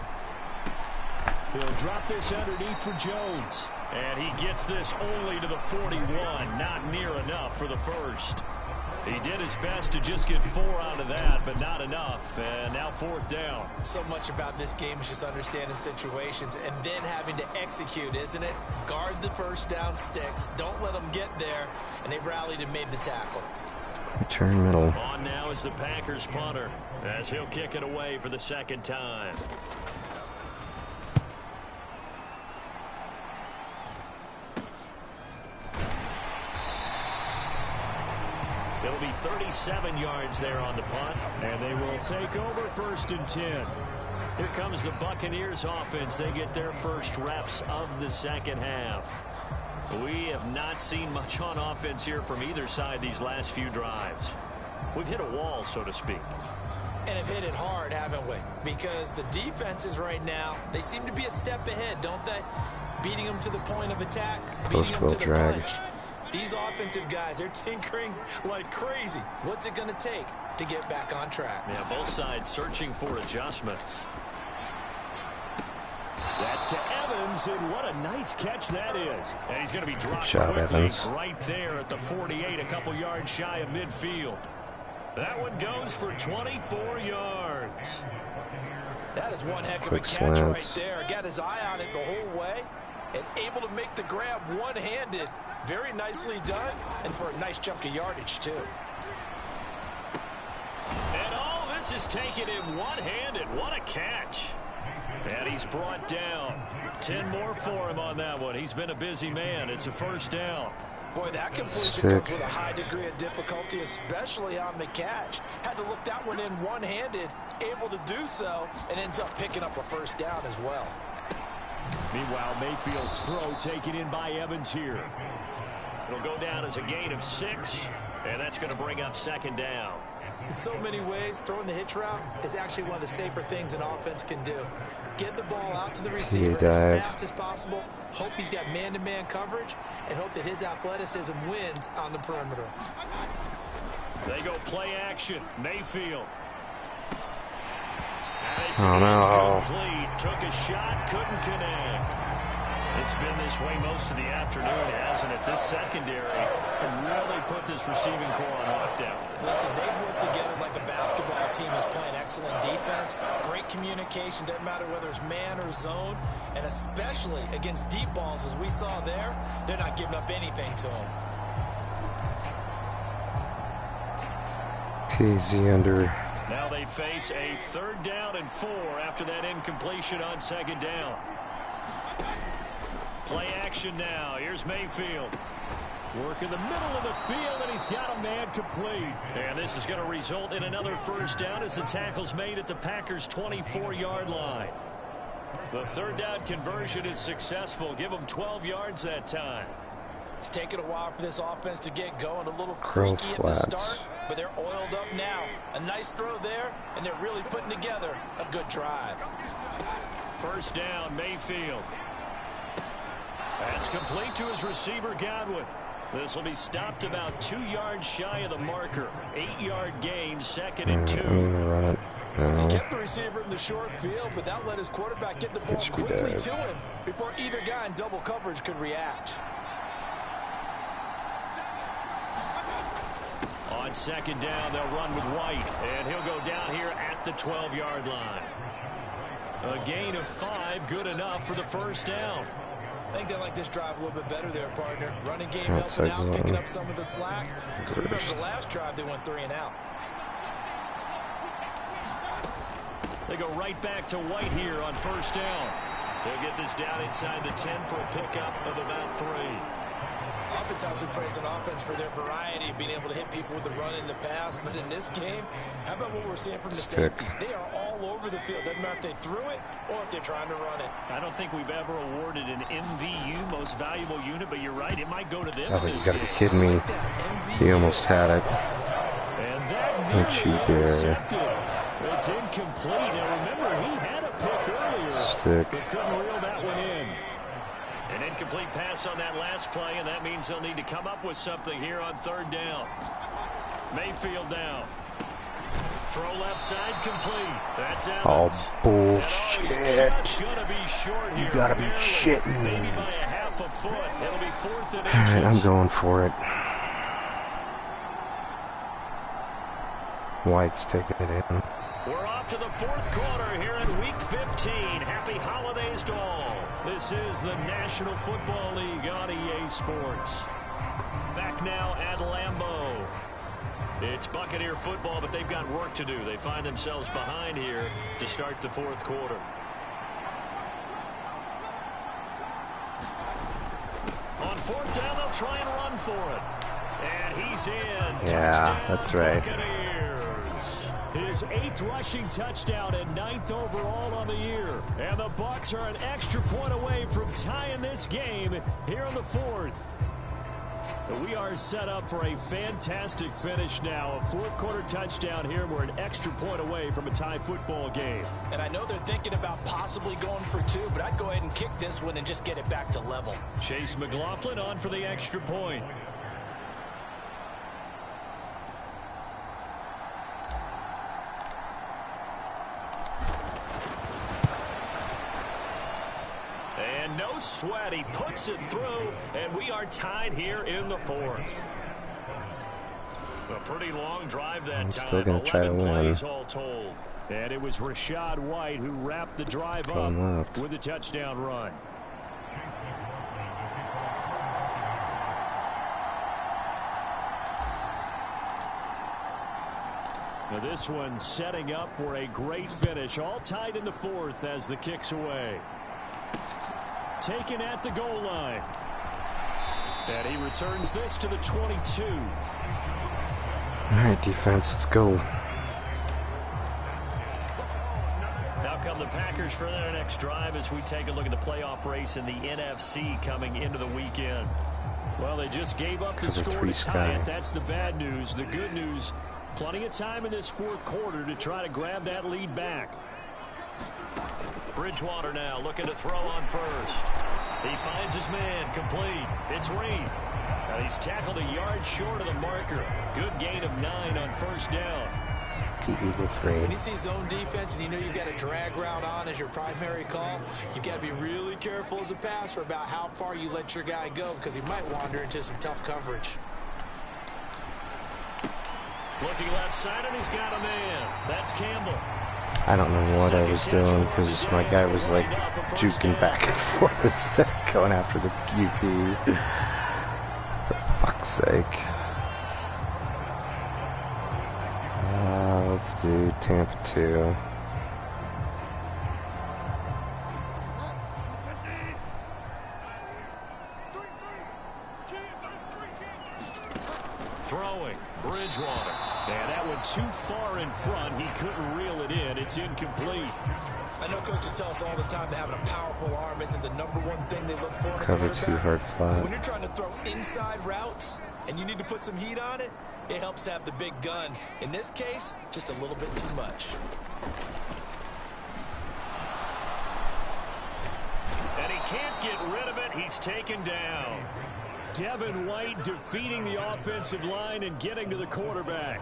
Speaker 4: He'll drop this underneath for Jones. And he gets this only to the 41. Not near enough for the first. He did his best to just get 4 out of that, but not enough. And now 4th down.
Speaker 5: So much about this game is just understanding situations and then having to execute, isn't it? Guard the first down sticks. Don't let them get there. And they rallied and made the tackle.
Speaker 2: Return middle.
Speaker 4: On now is the Packers punter as he'll kick it away for the second time. It'll be 37 yards there on the punt, and they will take over 1st and 10. Here comes the Buccaneers offense. They get their first reps of the second half. We have not seen much on offense here from either side these last few drives. We've hit a wall, so to speak.
Speaker 5: And have hit it hard, haven't we? Because the defenses right now, they seem to be a step ahead, don't they? Beating them to the point of attack, beating them to the punch. These offensive guys, they're tinkering like crazy. What's it going to take to get back on track?
Speaker 4: Yeah, both sides searching for adjustments. That's to Evans, and what a nice catch that is. And he's going to be dropped quickly
Speaker 2: Evans.
Speaker 4: Right there at the 48, a couple yards shy of midfield. That one goes for 24 yards.
Speaker 5: That is one heck of a catch right there. Got his eye on it the whole way and able to make the grab one-handed. Very nicely done, and for a nice chunk of yardage, too.
Speaker 4: And all this is taken in one-handed. What a catch. And he's brought down. 10 more for him on that one. He's been a busy man. It's a first down.
Speaker 5: Boy, that completion comes with a high degree of difficulty, especially on the catch. Had to look that one in one-handed, able to do so, and ends up picking up a first down as well.
Speaker 4: Meanwhile, Mayfield's throw taken in by Evans here. It'll go down as a gain of 6, and that's going to bring up second down.
Speaker 5: In so many ways, throwing the hitch route is actually one of the safer things an offense can do. Get the ball out to the receiver as fast as possible, hope he's got man-to-man coverage, and hope that his athleticism wins on the perimeter.
Speaker 4: They go play action. Mayfield.
Speaker 2: Oh, no.
Speaker 4: Took a shot, couldn't connect. It's been this way most of the afternoon, hasn't it? This secondary really put this receiving core on lockdown.
Speaker 5: Listen, they've worked together like a basketball team is playing excellent defense. Great communication, doesn't matter whether it's man or zone. And especially against deep balls, as we saw there, they're not giving up anything to them.
Speaker 2: KZ under.
Speaker 4: Now they face a 3rd down and 4 after that incompletion on 2nd down. Play action now. Here's Mayfield. Work in the middle of the field, and he's got a man complete. And this is going to result in another first down as the tackle's made at the Packers' 24-yard line. The 3rd down conversion is successful. Give them 12 yards that time.
Speaker 5: It's taken a while for this offense to get going. A little creaky at the start, but they're oiled up now. A nice throw there, and they're really putting together a good drive.
Speaker 4: First down, Mayfield. That's complete to his receiver, Godwin. This will be stopped about 2 yards shy of the marker. 8-yard gain, 2nd and 2.
Speaker 2: Run it. No.
Speaker 5: He kept the receiver in the short field, but that let his quarterback get the ball quickly to him before either guy in double coverage could react.
Speaker 4: On 2nd down, they'll run with White, and he'll go down here at the 12-yard line. A gain of 5, good enough for the first down.
Speaker 5: I think they like this drive a little bit better there, partner. Running game helping out, picking up some of the slack. Because remember the last drive, they went 3 and out.
Speaker 4: They go right back to White here on first down. They'll get this down inside the 10 for a pickup of about 3.
Speaker 5: Oftentimes we praise an offense for their variety of being able to hit people with the run in the pass. But in this game, how about what we're seeing from the safeties? They are all over the field. Doesn't matter if they threw it or if they're trying to run it.
Speaker 4: I don't think we've ever awarded an MVU, most valuable unit, but you're right. It might go to them.
Speaker 2: Oh, you gotta be kidding me. He almost had it.
Speaker 4: And that
Speaker 2: Don't you dare.
Speaker 4: It's incomplete. Now remember, he had a pick earlier.
Speaker 2: Stick.
Speaker 4: But couldn't reel that one in. An incomplete pass on that last play, and that means they'll need to come up with something here on 3rd down. Mayfield down. Throw left side complete. That's out.
Speaker 2: Oh, bullshit. You gotta be shitting me.
Speaker 4: Maybe by a half a foot. It'll be 4th and
Speaker 2: inches. All right, I'm going for it. White's taking it in.
Speaker 4: We're off to the 4th quarter here in Week 15. Happy holidays to all. This is the National Football League on EA Sports. Back now at Lambeau. It's Buccaneer football, but they've got work to do. They find themselves behind here to start the 4th quarter. On 4th down, they'll try and run for it. And he's in.
Speaker 2: Yeah, that's right.
Speaker 4: Buccaneers. His 8th rushing touchdown and 9th overall on the year. And the Bucs are an extra point away from tying this game here in the 4th. We are set up for a fantastic finish now. A 4th quarter touchdown here. We're an extra point away from a tie football game.
Speaker 5: And I know they're thinking about possibly going for 2, but I'd go ahead and kick this one and just get it back to level.
Speaker 4: Chase McLaughlin on for the extra point. No sweat. He puts it through, and we are tied here in the 4th. A pretty long drive that time.
Speaker 2: Still going to try to win.
Speaker 4: All told. And it was Rashad White who wrapped the drive up with a touchdown run. Now this one setting up for a great finish. All tied in the fourth as the kick's away. Taken at the goal line. And he returns this to the 22.
Speaker 2: All right, defense, let's go.
Speaker 4: Now come the Packers for their next drive as we take a look at the playoff race in the NFC coming into the weekend. Well, they just gave up the score to tie it. That's the bad news. The good news, plenty of time in this fourth quarter to try to grab that lead back. Bridgewater now looking to throw on first. He finds his man, complete. It's Reed. Now he's tackled a yard short of the marker. Good gain of 9 on first down.
Speaker 2: Eagle 3.
Speaker 5: When you see zone defense and you know you've got a drag route on as your primary call, you've got to be really careful as a passer about how far you let your guy go because he might wander into some tough coverage.
Speaker 4: Looking left side, and he's got a man. That's Campbell.
Speaker 2: I don't know what I was doing because my guy was like juking back and forth instead of going after the QP. For fuck's sake. Let's do Tampa 2.
Speaker 4: Throwing, Bridgewater. And that went too far in front. He couldn't reel it in. It's incomplete.
Speaker 5: I know coaches tell us all the time that having a powerful arm isn't the #1 thing they look for in a
Speaker 2: Cover 2 hard flat.
Speaker 5: When you're trying to throw inside routes and you need to put some heat on it, it helps have the big gun. In this case, just a little bit too much.
Speaker 4: And he can't get rid of it. He's taken down. Devin White defeating the offensive line and getting to the quarterback.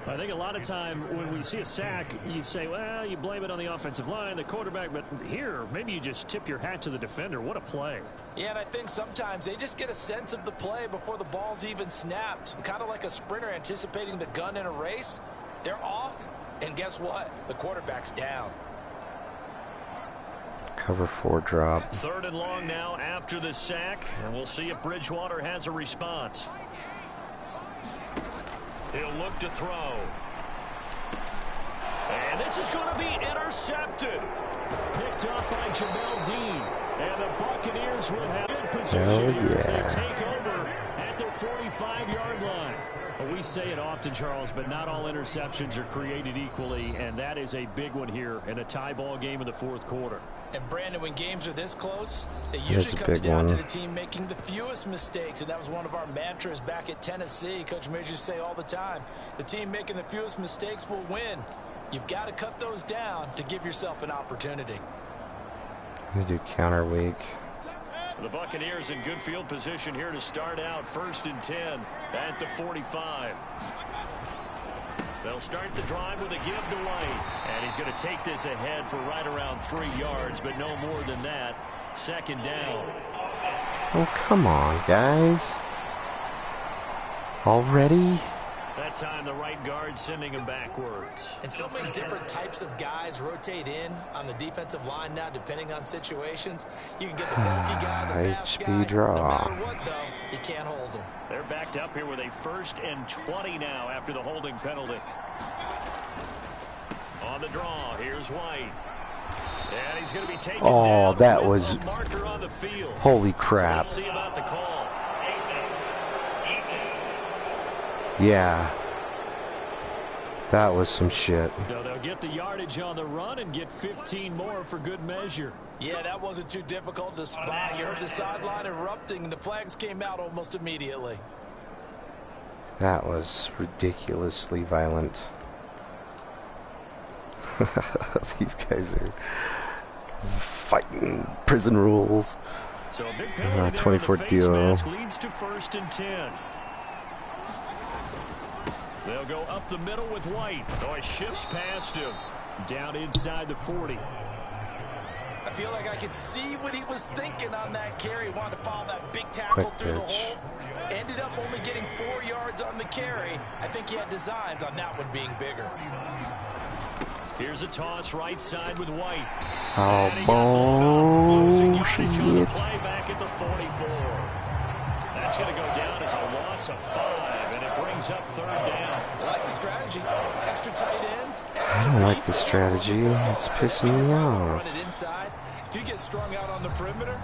Speaker 4: I think a lot of time when we see a sack, you say, well, you blame it on the offensive line, the quarterback, but here, maybe you just tip your hat to the defender. What a play.
Speaker 5: Yeah, and I think sometimes they just get a sense of the play before the ball's even snapped. Kind of like a sprinter anticipating the gun in a race. They're off, and guess what? The quarterback's down.
Speaker 2: Cover 4 drop.
Speaker 4: 3rd and long now after the sack, and we'll see if Bridgewater has a response. He'll look to throw. And this is going to be intercepted. Picked off by Jamel Dean. And the Buccaneers will have good position as they take over at their 45-yard line. Well, we say it often, Charles, but not all interceptions are created equally, and that is a big one here in a tie ball game in the fourth quarter.
Speaker 5: And Brandon, when games are this close, it usually comes down to the team making the fewest mistakes, and that was one of our mantras back at Tennessee. Coach Majors say all the time, the team making the fewest mistakes will win. You've got to cut those down to give yourself an opportunity.
Speaker 2: We do counter weak.
Speaker 4: The Buccaneers in good field position here to start out 1st and 10 at the 45. They'll start the drive with a give to White. And he's going to take this ahead for right around 3 yards, but no more than that. 2nd down.
Speaker 2: Oh, come on, guys. Already?
Speaker 4: That time the right guard sending him backwards.
Speaker 5: And so many different types of guys rotate in on the defensive line now, depending on situations. You can get the bulky guy, the fast guy.
Speaker 2: Draw.
Speaker 5: No matter what, though, you can't hold them.
Speaker 4: They're backed up here with a 1st and 20 now after the holding penalty. On the draw, here's White. And he's going to be taken down.
Speaker 2: That was
Speaker 4: marker on the field.
Speaker 2: Holy crap.
Speaker 4: So let's see about the call.
Speaker 2: Yeah. That was some shit.
Speaker 4: No, they'll get the yardage on the run and get 15 more for good measure.
Speaker 5: Yeah, that wasn't too difficult to spot. You heard the sideline erupting, and the flags came out almost immediately.
Speaker 2: That was ridiculously violent. These guys are fighting prison rules.
Speaker 4: So a big penalty
Speaker 2: 24 duo.
Speaker 4: leads to 1st and 10. They'll go up the middle with White. Oh, he shifts past him. Down inside the 40.
Speaker 5: I feel like I could see what he was thinking on that carry. He wanted to follow that big tackle through the hole. Ended up only getting 4 yards on the carry. I think he had designs on that one being bigger.
Speaker 4: Here's a toss right side with White.
Speaker 2: Oh, bullshit.
Speaker 4: Play back at the 44. That's going to go down as a loss of 5, and it brings brings up third down.
Speaker 5: I like the strategy. Extra tight ends.
Speaker 2: I don't like the strategy. It's pissing me off.
Speaker 5: If you get strung out on the perimeter,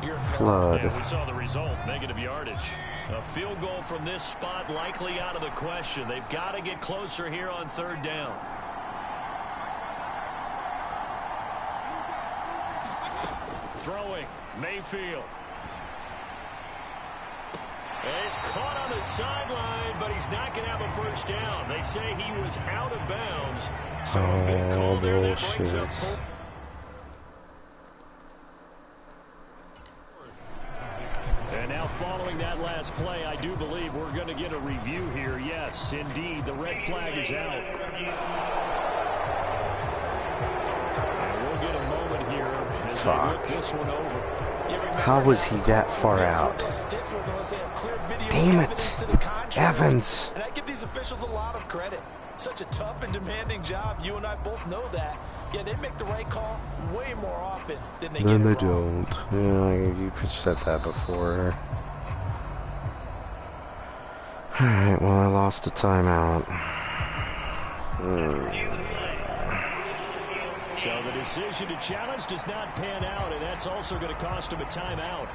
Speaker 5: you're
Speaker 2: Flood.
Speaker 4: And we saw the result, negative yardage. A field goal from this spot likely out of the question. They've got to get closer here on third down. Throwing, Mayfield. He's caught on the sideline, but he's not going to have a first down. They say he was out of bounds. So a good call there that brings up full. And now following that last play, I do believe we're going to get a review here. Yes, indeed, the red flag is out. And we'll get a moment here as they look this one over.
Speaker 2: How was he that far out? Damn it, Evans.
Speaker 5: And I give these officials a lot of credit. Such a tough and demanding job. You and I both know that. Yeah, they make the right call way more often than they get it wrong.
Speaker 2: don't. Yeah, you've said that before. Alright, well, I lost a timeout.
Speaker 4: So the decision to challenge does not pan out, and that's also going to cost him a timeout.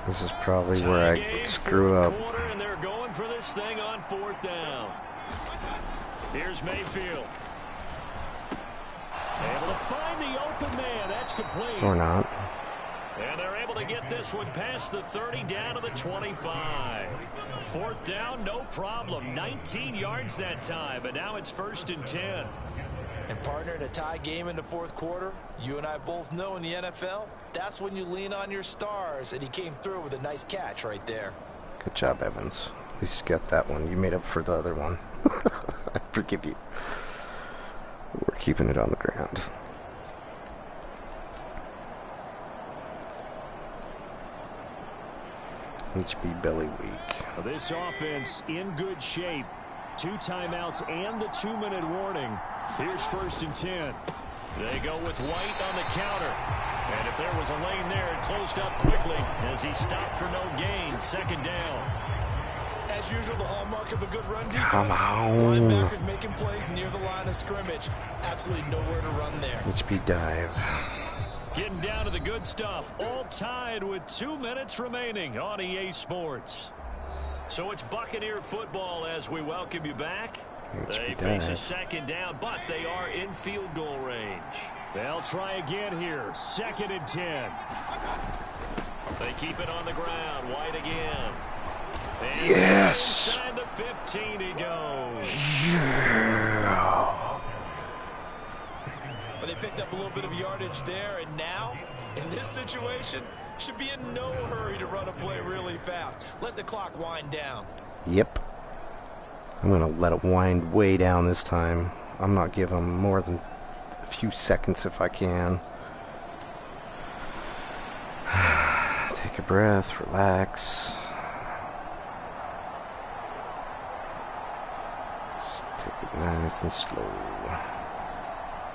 Speaker 2: This is probably where I screw up.
Speaker 4: And they're going for this thing on fourth down. Here's Mayfield. Able to find the open man. That's complete.
Speaker 2: Or not.
Speaker 4: And they're able to get this one past the 30 down to the 25. Fourth down, no problem. 19 yards that time, but now it's 1st and 10.
Speaker 5: And partner, in a tie game in the fourth quarter, you and I both know in the NFL, that's when you lean on your stars, and he came through with a nice catch right there.
Speaker 2: Good job, Evans. At least you got that one. You made up for the other one. I forgive you. We're keeping it on the ground. HB belly week.
Speaker 4: This offense in good shape. 2 timeouts and the 2-minute warning. Here's 1st and 10. They go with White on the counter. And if there was a lane there, it closed up quickly as he stopped for no gain. 2nd down.
Speaker 5: As usual, the hallmark of a good run defense.
Speaker 2: Come on.
Speaker 5: Linebackers making plays near the line of scrimmage. Absolutely nowhere to run there.
Speaker 2: HB dive.
Speaker 4: Getting down to the good stuff. All tied with 2 minutes remaining on EA Sports. So it's Buccaneer football as we welcome you back. They face a 2nd down, but they are in field goal range. They'll try again here. 2nd and 10. They keep it on the ground. White again. And
Speaker 2: yes.
Speaker 4: inside the 15 he goes.
Speaker 2: Yeah.
Speaker 5: But they picked up a little bit of yardage there, and now, in this situation, should be in no hurry to run a play really fast. Let the clock wind down.
Speaker 2: Yep. I'm going to let it wind way down this time. I'm not giving them more than a few seconds if I can. Take a breath, relax. Just take it nice and slow.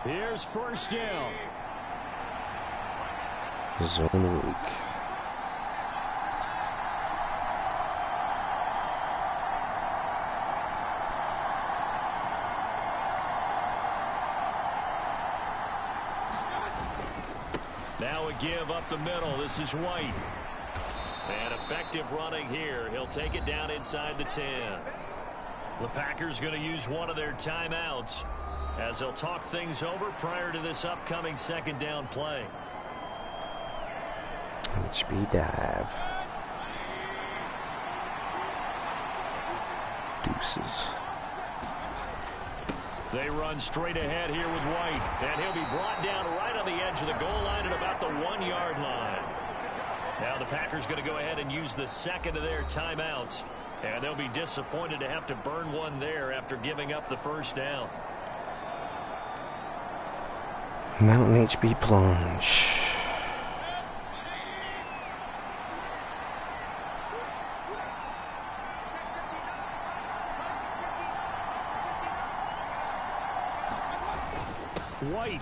Speaker 4: Here's 1st down.
Speaker 2: Zone week.
Speaker 4: Now a give up the middle. This is White. And effective running here. He'll take it down inside the 10. The Packers going to use one of their timeouts as they'll talk things over prior to this upcoming 2nd down play.
Speaker 2: HB dive. Deuces.
Speaker 4: They run straight ahead here with White. And he'll be brought down right on the edge of the goal line at about the 1-yard line. Now the Packers going to go ahead and use the 2nd of their timeouts. And they'll be disappointed to have to burn one there after giving up the 1st down.
Speaker 2: Mountain HB plunge.
Speaker 4: White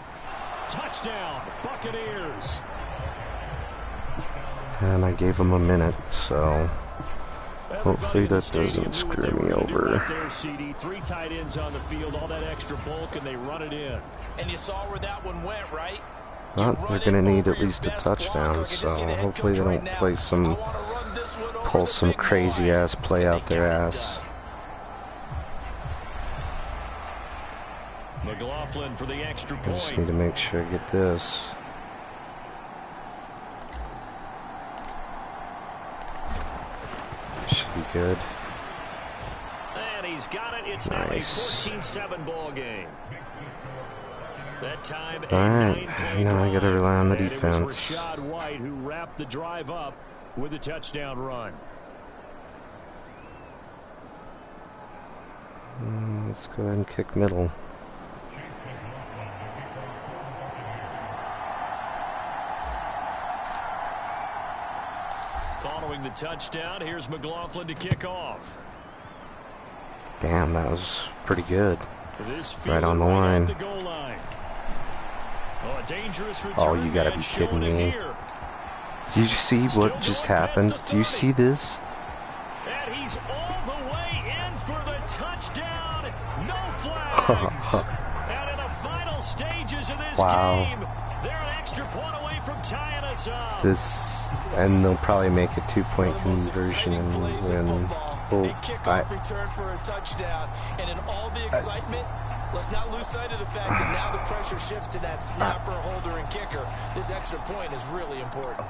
Speaker 4: Touchdown, Buccaneers.
Speaker 2: And I gave him a minute, so hopefully that doesn't screw me over.
Speaker 4: Three tight ends on the field, all that extra bulk, and they run it in.
Speaker 5: And you saw where that one went, right?
Speaker 2: Well, they're going to need at least a touchdown, so hopefully they don't pull some crazy ass play out their ass.
Speaker 4: McLaughlin for the extra
Speaker 2: I
Speaker 4: point.
Speaker 2: just need to make sure I get this. Should be good.
Speaker 4: And he's got it. It's
Speaker 2: Nice.
Speaker 4: now a 14-7 ball game. That time,
Speaker 2: Alright, now I gotta rely on the defense.
Speaker 4: It was Rashad White who wrapped the drive up with a touchdown run.
Speaker 2: Let's go ahead and kick middle.
Speaker 4: Following the touchdown, here's McLaughlin to kick off.
Speaker 2: Damn, that was pretty good.
Speaker 4: This
Speaker 2: Right on the line.
Speaker 4: The goal line. Oh, a dangerous return.
Speaker 2: Oh, you gotta be kidding me. Did you see what just happened? Do you see this?
Speaker 4: And he's all the way in for the touchdown. No flags. And in the final stages of this game, they're an extra point away from tying us up.
Speaker 2: And they'll probably make a 2-point conversion and win. Oh,
Speaker 5: Kickoff return for a touchdown. And in all the excitement, let's not lose sight of the fact that now the pressure shifts to that snapper, holder, and kicker. This extra point is really important.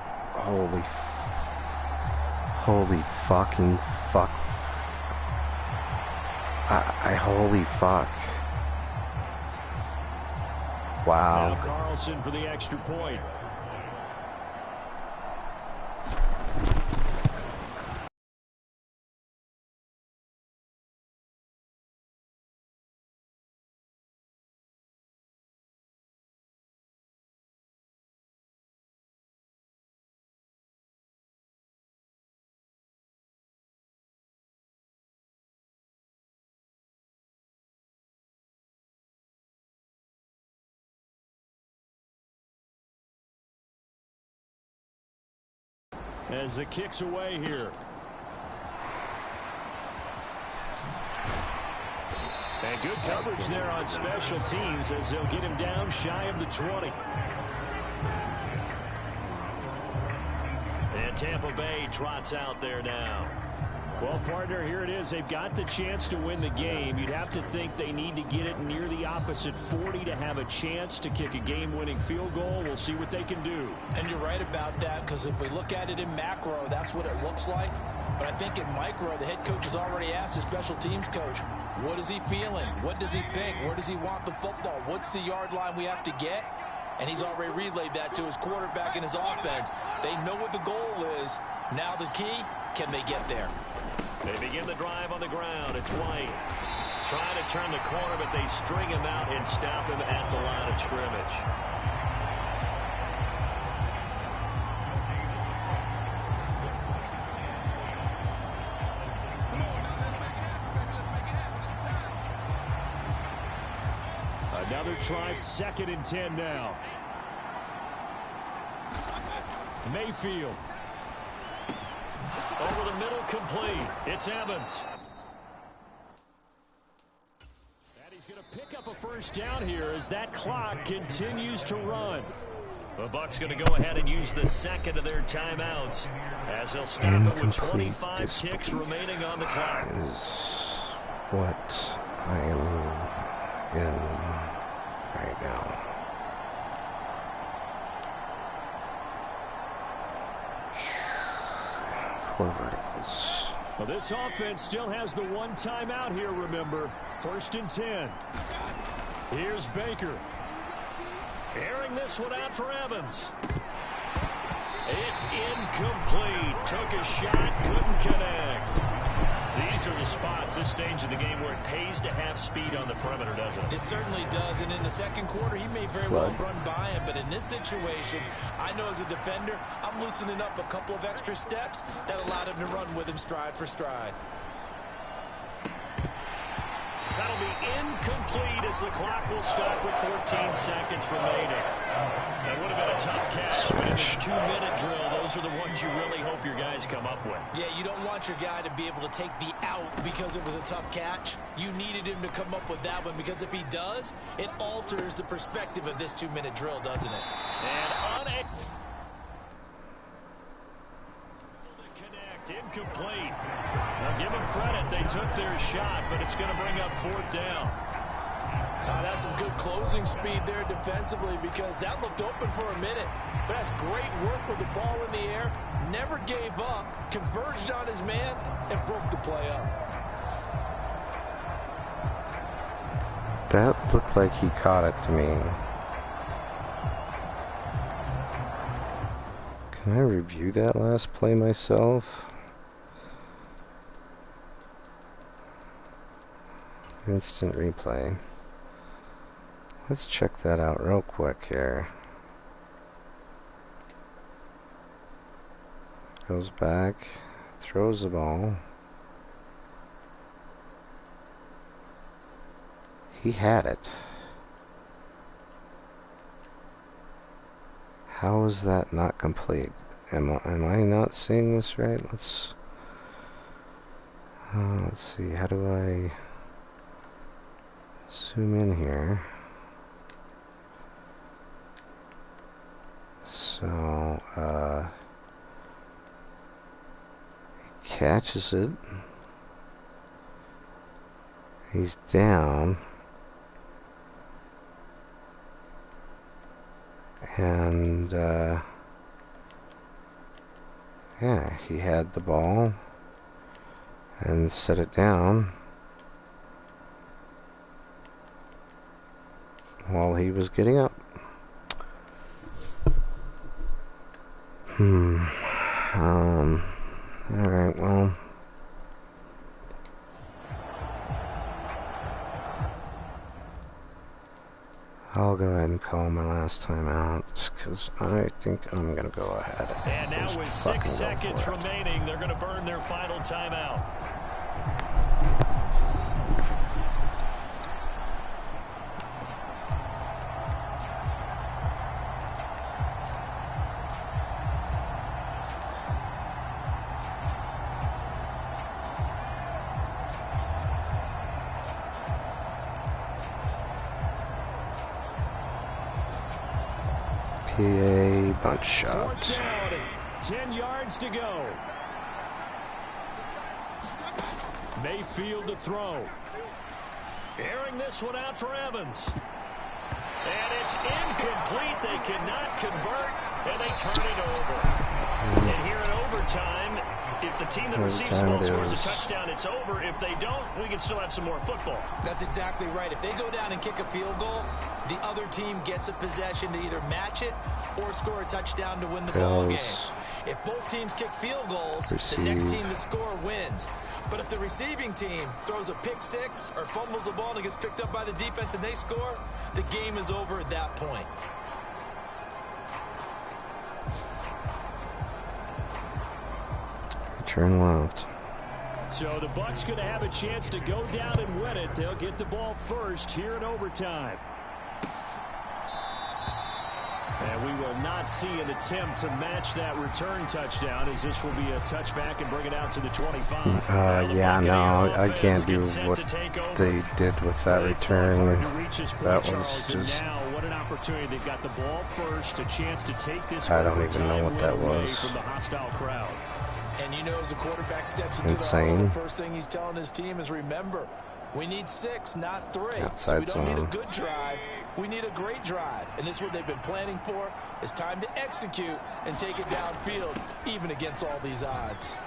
Speaker 2: Holy fucking fuck. Holy fuck. Wow.
Speaker 4: Now Carlson for the extra point. As the kick's away here. And good coverage there on special teams as they'll get him down shy of the 20. And Tampa Bay trots out there now. Well, partner, here it is. They've got the chance to win the game. You'd have to think they need to get it near the opposite 40 to have a chance to kick a game-winning field goal. We'll see what they can do.
Speaker 5: And you're right about that, because if we look at it in macro, that's what it looks like. But I think in micro, the head coach has already asked the special teams coach, what is he feeling? What does he think? Where does he want the football? What's the yard line we have to get? And he's already relayed that to his quarterback and his offense. They know what the goal is. Now the key, can they get there?
Speaker 4: They begin the drive on the ground. It's White trying to turn the corner, but they string him out and stop him at the line of scrimmage. Another try, 2nd and 10 now. Mayfield. Over the middle, complete. It's Evans. And he's going to pick up a first down here as that clock continues to run. The Bucs going to go ahead and use the second of their timeouts as they'll stop it with 25 ticks remaining on the clock.
Speaker 2: Is what I am in right now. Verticals.
Speaker 4: Well, this offense still has the one timeout here, remember. 1st and 10. Here's Baker. Airing this one out for Evans. It's incomplete. Took a shot, couldn't connect. These are the spots, this stage of the game, where it pays to have speed on the perimeter, doesn't it?
Speaker 5: It certainly does, and in the second quarter, he may very well run by him, but in this situation, I know as a defender, I'm loosening up a couple of extra steps that allowed him to run with him stride for stride.
Speaker 4: That'll be incomplete as the clock will stop with 14 seconds remaining. That would have been a tough catch, but in this 2-minute drill, those are the ones you really hope your guys come up with.
Speaker 5: Yeah, you don't want your guy to be able to take the out because it was a tough catch. You needed him to come up with that one, because if he does, it alters the perspective of this 2-minute drill, doesn't it?
Speaker 4: And unable to connect, incomplete. Now give them credit, they took their shot, but it's going to bring up 4th down.
Speaker 7: That's some good closing speed there defensively, because that looked open for a minute. But that's great work with the ball in the air. Never gave up, converged on his man, and broke the play up.
Speaker 2: That looked like he caught it to me. Can I review that last play myself? Instant replay. Let's check that out real quick here. Goes back, throws the ball. He had it. How is that not complete? Am I not seeing this right? Let's see. How do I zoom in here? So, he catches it. He's down. And, yeah, he had the ball and set it down while he was getting up. Alright, well. I'll go ahead and call my last time out, because I think I'm going to go ahead.
Speaker 4: And now with 6 seconds remaining, they're going to burn their final timeout.
Speaker 2: PA bunch shot.
Speaker 4: 4th down, 10 yards to go. Mayfield to throw. Airing this one out for Evans. And it's incomplete. They cannot convert, and they turn it over. And here in overtime, if the team that receives the ball scores a touchdown, it's over. If they don't, we can still have some more football.
Speaker 5: That's exactly right. If they go down and kick a field goal, the other team gets a possession to either match it or score a touchdown to win the ball game. If both teams kick field goals, the next team to score wins. But if the receiving team throws a pick six or fumbles the ball and it gets picked up by the defense and they score, the game is over at that point.
Speaker 2: Turn left.
Speaker 4: So the Bucs going to have a chance to go down and win it. They'll get the ball first here in overtime. And we will not see an attempt to match that return touchdown, as this will be a touchback and bring it out to the 25.
Speaker 2: Yeah, no, I can't do what they did with that return. That was just...
Speaker 4: Now, what an opportunity. They've got the ball first, a chance to take this.
Speaker 2: I don't even know what that was.
Speaker 4: From the hostile crowd.
Speaker 7: And you know, as the quarterback steps into
Speaker 2: insane.
Speaker 7: The first thing he's telling his team is, remember, we need 6, not 3.
Speaker 2: Outside
Speaker 7: so we don't
Speaker 2: zone.
Speaker 7: need a good drive. We need a great drive. And this is what they've been planning for. It's time to execute and take it downfield, even against all these odds.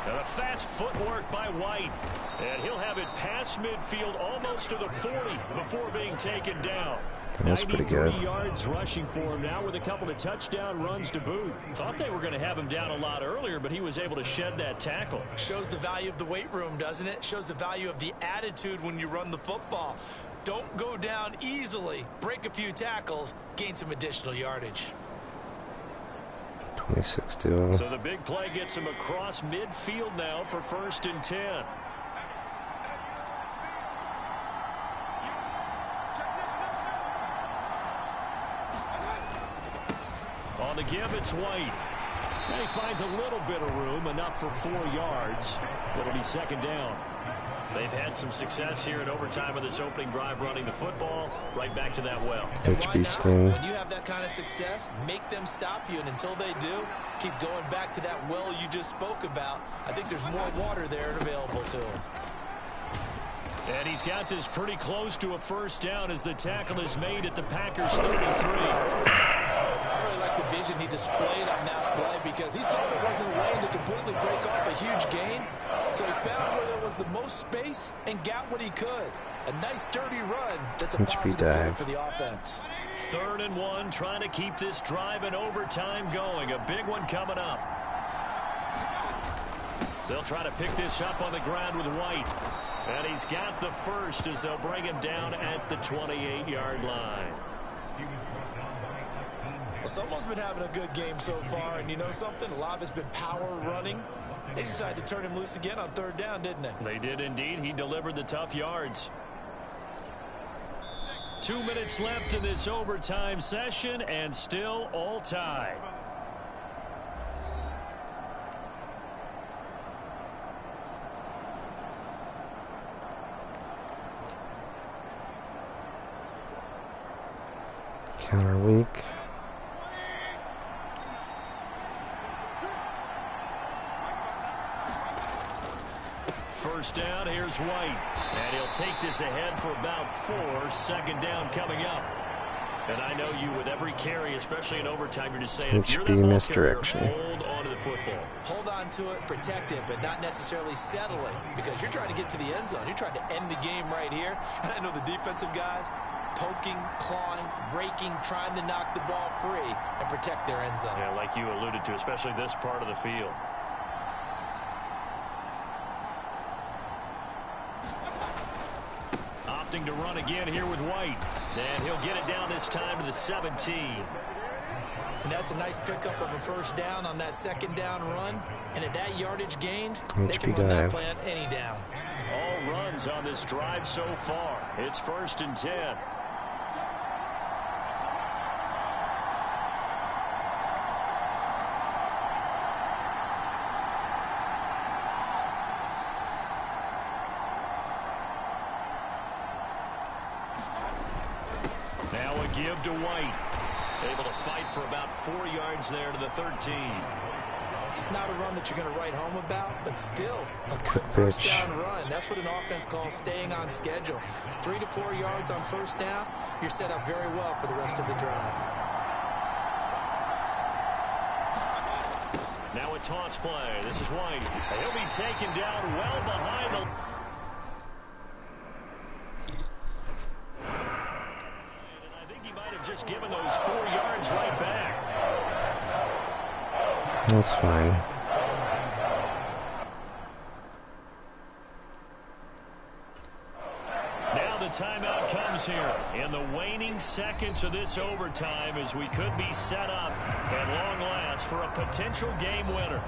Speaker 4: And a fast footwork by White. And he'll have it past midfield almost to the 40 before being taken down.
Speaker 2: That's pretty good.
Speaker 4: 93 yards rushing for him now with a couple of touchdown runs to boot. Thought they were going to have him down a lot earlier, but he was able to shed that tackle.
Speaker 5: Shows the value of the weight room, doesn't it? Shows the value of the attitude when you run the football. Don't go down easily. Break a few tackles. Gain some additional yardage.
Speaker 2: 26-2.
Speaker 4: So the big play gets him across midfield now for 1st and 10. On the give, it's White. And he finds a little bit of room, enough for 4 yards. It'll be second down. They've had some success here in overtime of this opening drive running the football. Right back to that well.
Speaker 2: HB Sting.
Speaker 5: When you have that kind of success, make them stop you. And until they do, keep going back to that well you just spoke about. I think there's more water there available to him.
Speaker 4: And he's got this pretty close to a first down as the tackle is made at the Packers 33.
Speaker 7: I really like the vision he displayed on that play because he saw there wasn't a way to completely break off a huge gain. So he found where there was the most space and got what he could. A nice dirty run. That's a positive play for the offense.
Speaker 4: 3rd and 1, trying to keep this drive in overtime going. A big one coming up. They'll try to pick this up on the ground with White. And he's got the first as they'll bring him down at the 28-yard line.
Speaker 5: Well, someone's been having a good game so far, and you know something? A lot of it's been power running. They decided to turn him loose again on 3rd down, didn't they?
Speaker 4: They did indeed. He delivered the tough yards. 2 minutes left in this overtime session, and still all tied.
Speaker 2: Counter weak.
Speaker 4: First down, here's White. And he'll take this ahead for about 4. 2nd down coming up. And I know you with every carry, especially in overtime, you're just saying, if you're the ball
Speaker 2: misdirection.
Speaker 4: carrier, hold on to the football.
Speaker 5: Hold on to it, protect it, but not necessarily settle it because you're trying to get to the end zone. You're trying to end the game right here. And I know the defensive guys poking, clawing, raking, trying to knock the ball free and protect their end zone.
Speaker 4: Yeah, like you alluded to, especially this part of the field. Opting to run again here with White. And he'll get it down this time to the 17.
Speaker 5: And that's a nice pickup of a first down on that 2nd down run. And at that yardage gained, they can run that play on any down.
Speaker 4: All runs on this drive so far. It's 1st and 10. Now a give to White. Able to fight for about 4 yards there to the 13.
Speaker 5: Not a run that you're going to write home about, but still a good first down run. That's what an offense calls staying on schedule. 3 to 4 yards on first down, you're set up very well for the rest of the drive.
Speaker 4: Now a toss play. This is White. He'll be taken down well behind the... And I think he might have just given those 4 yards right back.
Speaker 2: That's fine.
Speaker 4: Now the timeout comes here in the waning seconds of this overtime as we could be set up at long last for a potential game winner.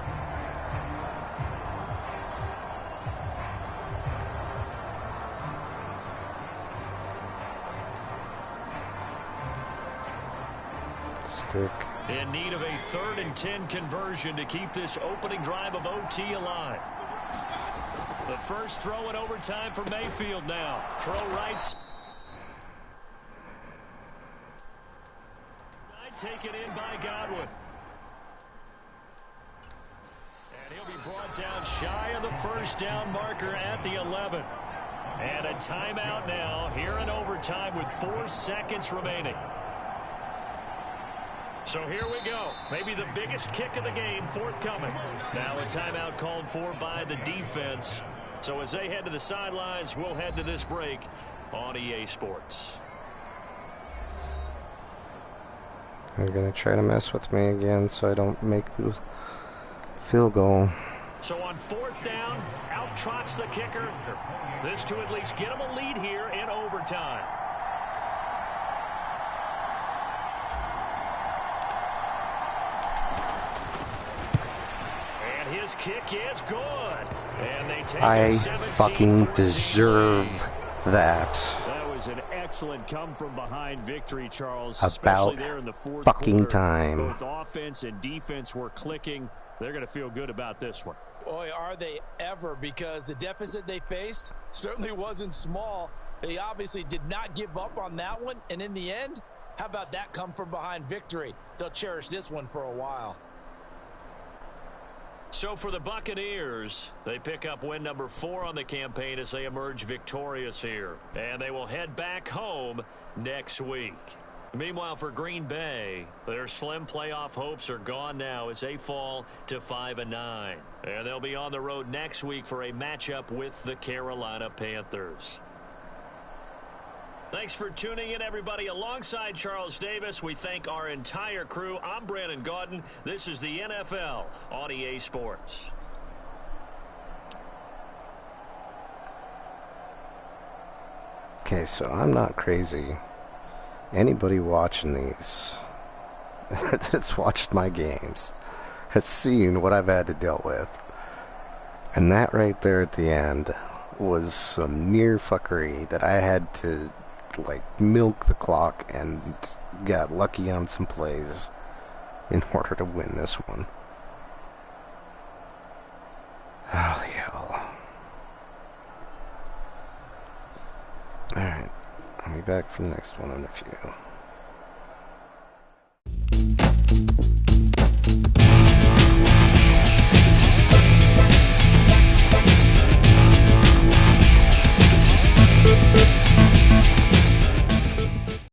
Speaker 2: Stick.
Speaker 4: In need of a 3rd and 10 conversion to keep this opening drive of OT alive. The first throw in overtime for Mayfield now. Throw right. Taken in by Godwin. And he'll be brought down shy of the first down marker at the 11. And a timeout now here in overtime with 4 seconds remaining. So here we go. Maybe the biggest kick of the game forthcoming. Now a timeout called for by the defense. So as they head to the sidelines, we'll head to this break on EA Sports.
Speaker 2: They're going to try to mess with me again so I don't make the field goal.
Speaker 4: So on 4th down, out trots the kicker. This to at least get him a lead here in overtime. And his kick is good. And they take
Speaker 2: I fucking deserve that.
Speaker 4: That was an excellent excellent come-from-behind victory, Charles.
Speaker 2: About
Speaker 4: especially there in the fourth
Speaker 2: fucking
Speaker 4: quarter.
Speaker 2: time.
Speaker 4: Both offense and defense were clicking. They're going to feel good about this one.
Speaker 5: Boy, are they ever, because the deficit they faced certainly wasn't small. They obviously did not give up on that one, and in the end, how about that come-from-behind victory? They'll cherish this one for a while.
Speaker 4: So for the Buccaneers, they pick up win number 4 on the campaign as they emerge victorious here. And they will head back home next week. Meanwhile, for Green Bay, their slim playoff hopes are gone now as they fall to 5-9. And they'll be on the road next week for a matchup with the Carolina Panthers. Thanks for tuning in, everybody. Alongside Charles Davis, we thank our entire crew. I'm Brandon Gaudin. This is the NFL on EA Sports.
Speaker 2: Okay, so I'm not crazy. Anybody watching these that's watched my games has seen what I've had to deal with. And that right there at the end was some near fuckery that I had to like milk the clock and got lucky on some plays in order to win this one. Holy hell. Alright, I'll be back for the next one in a few.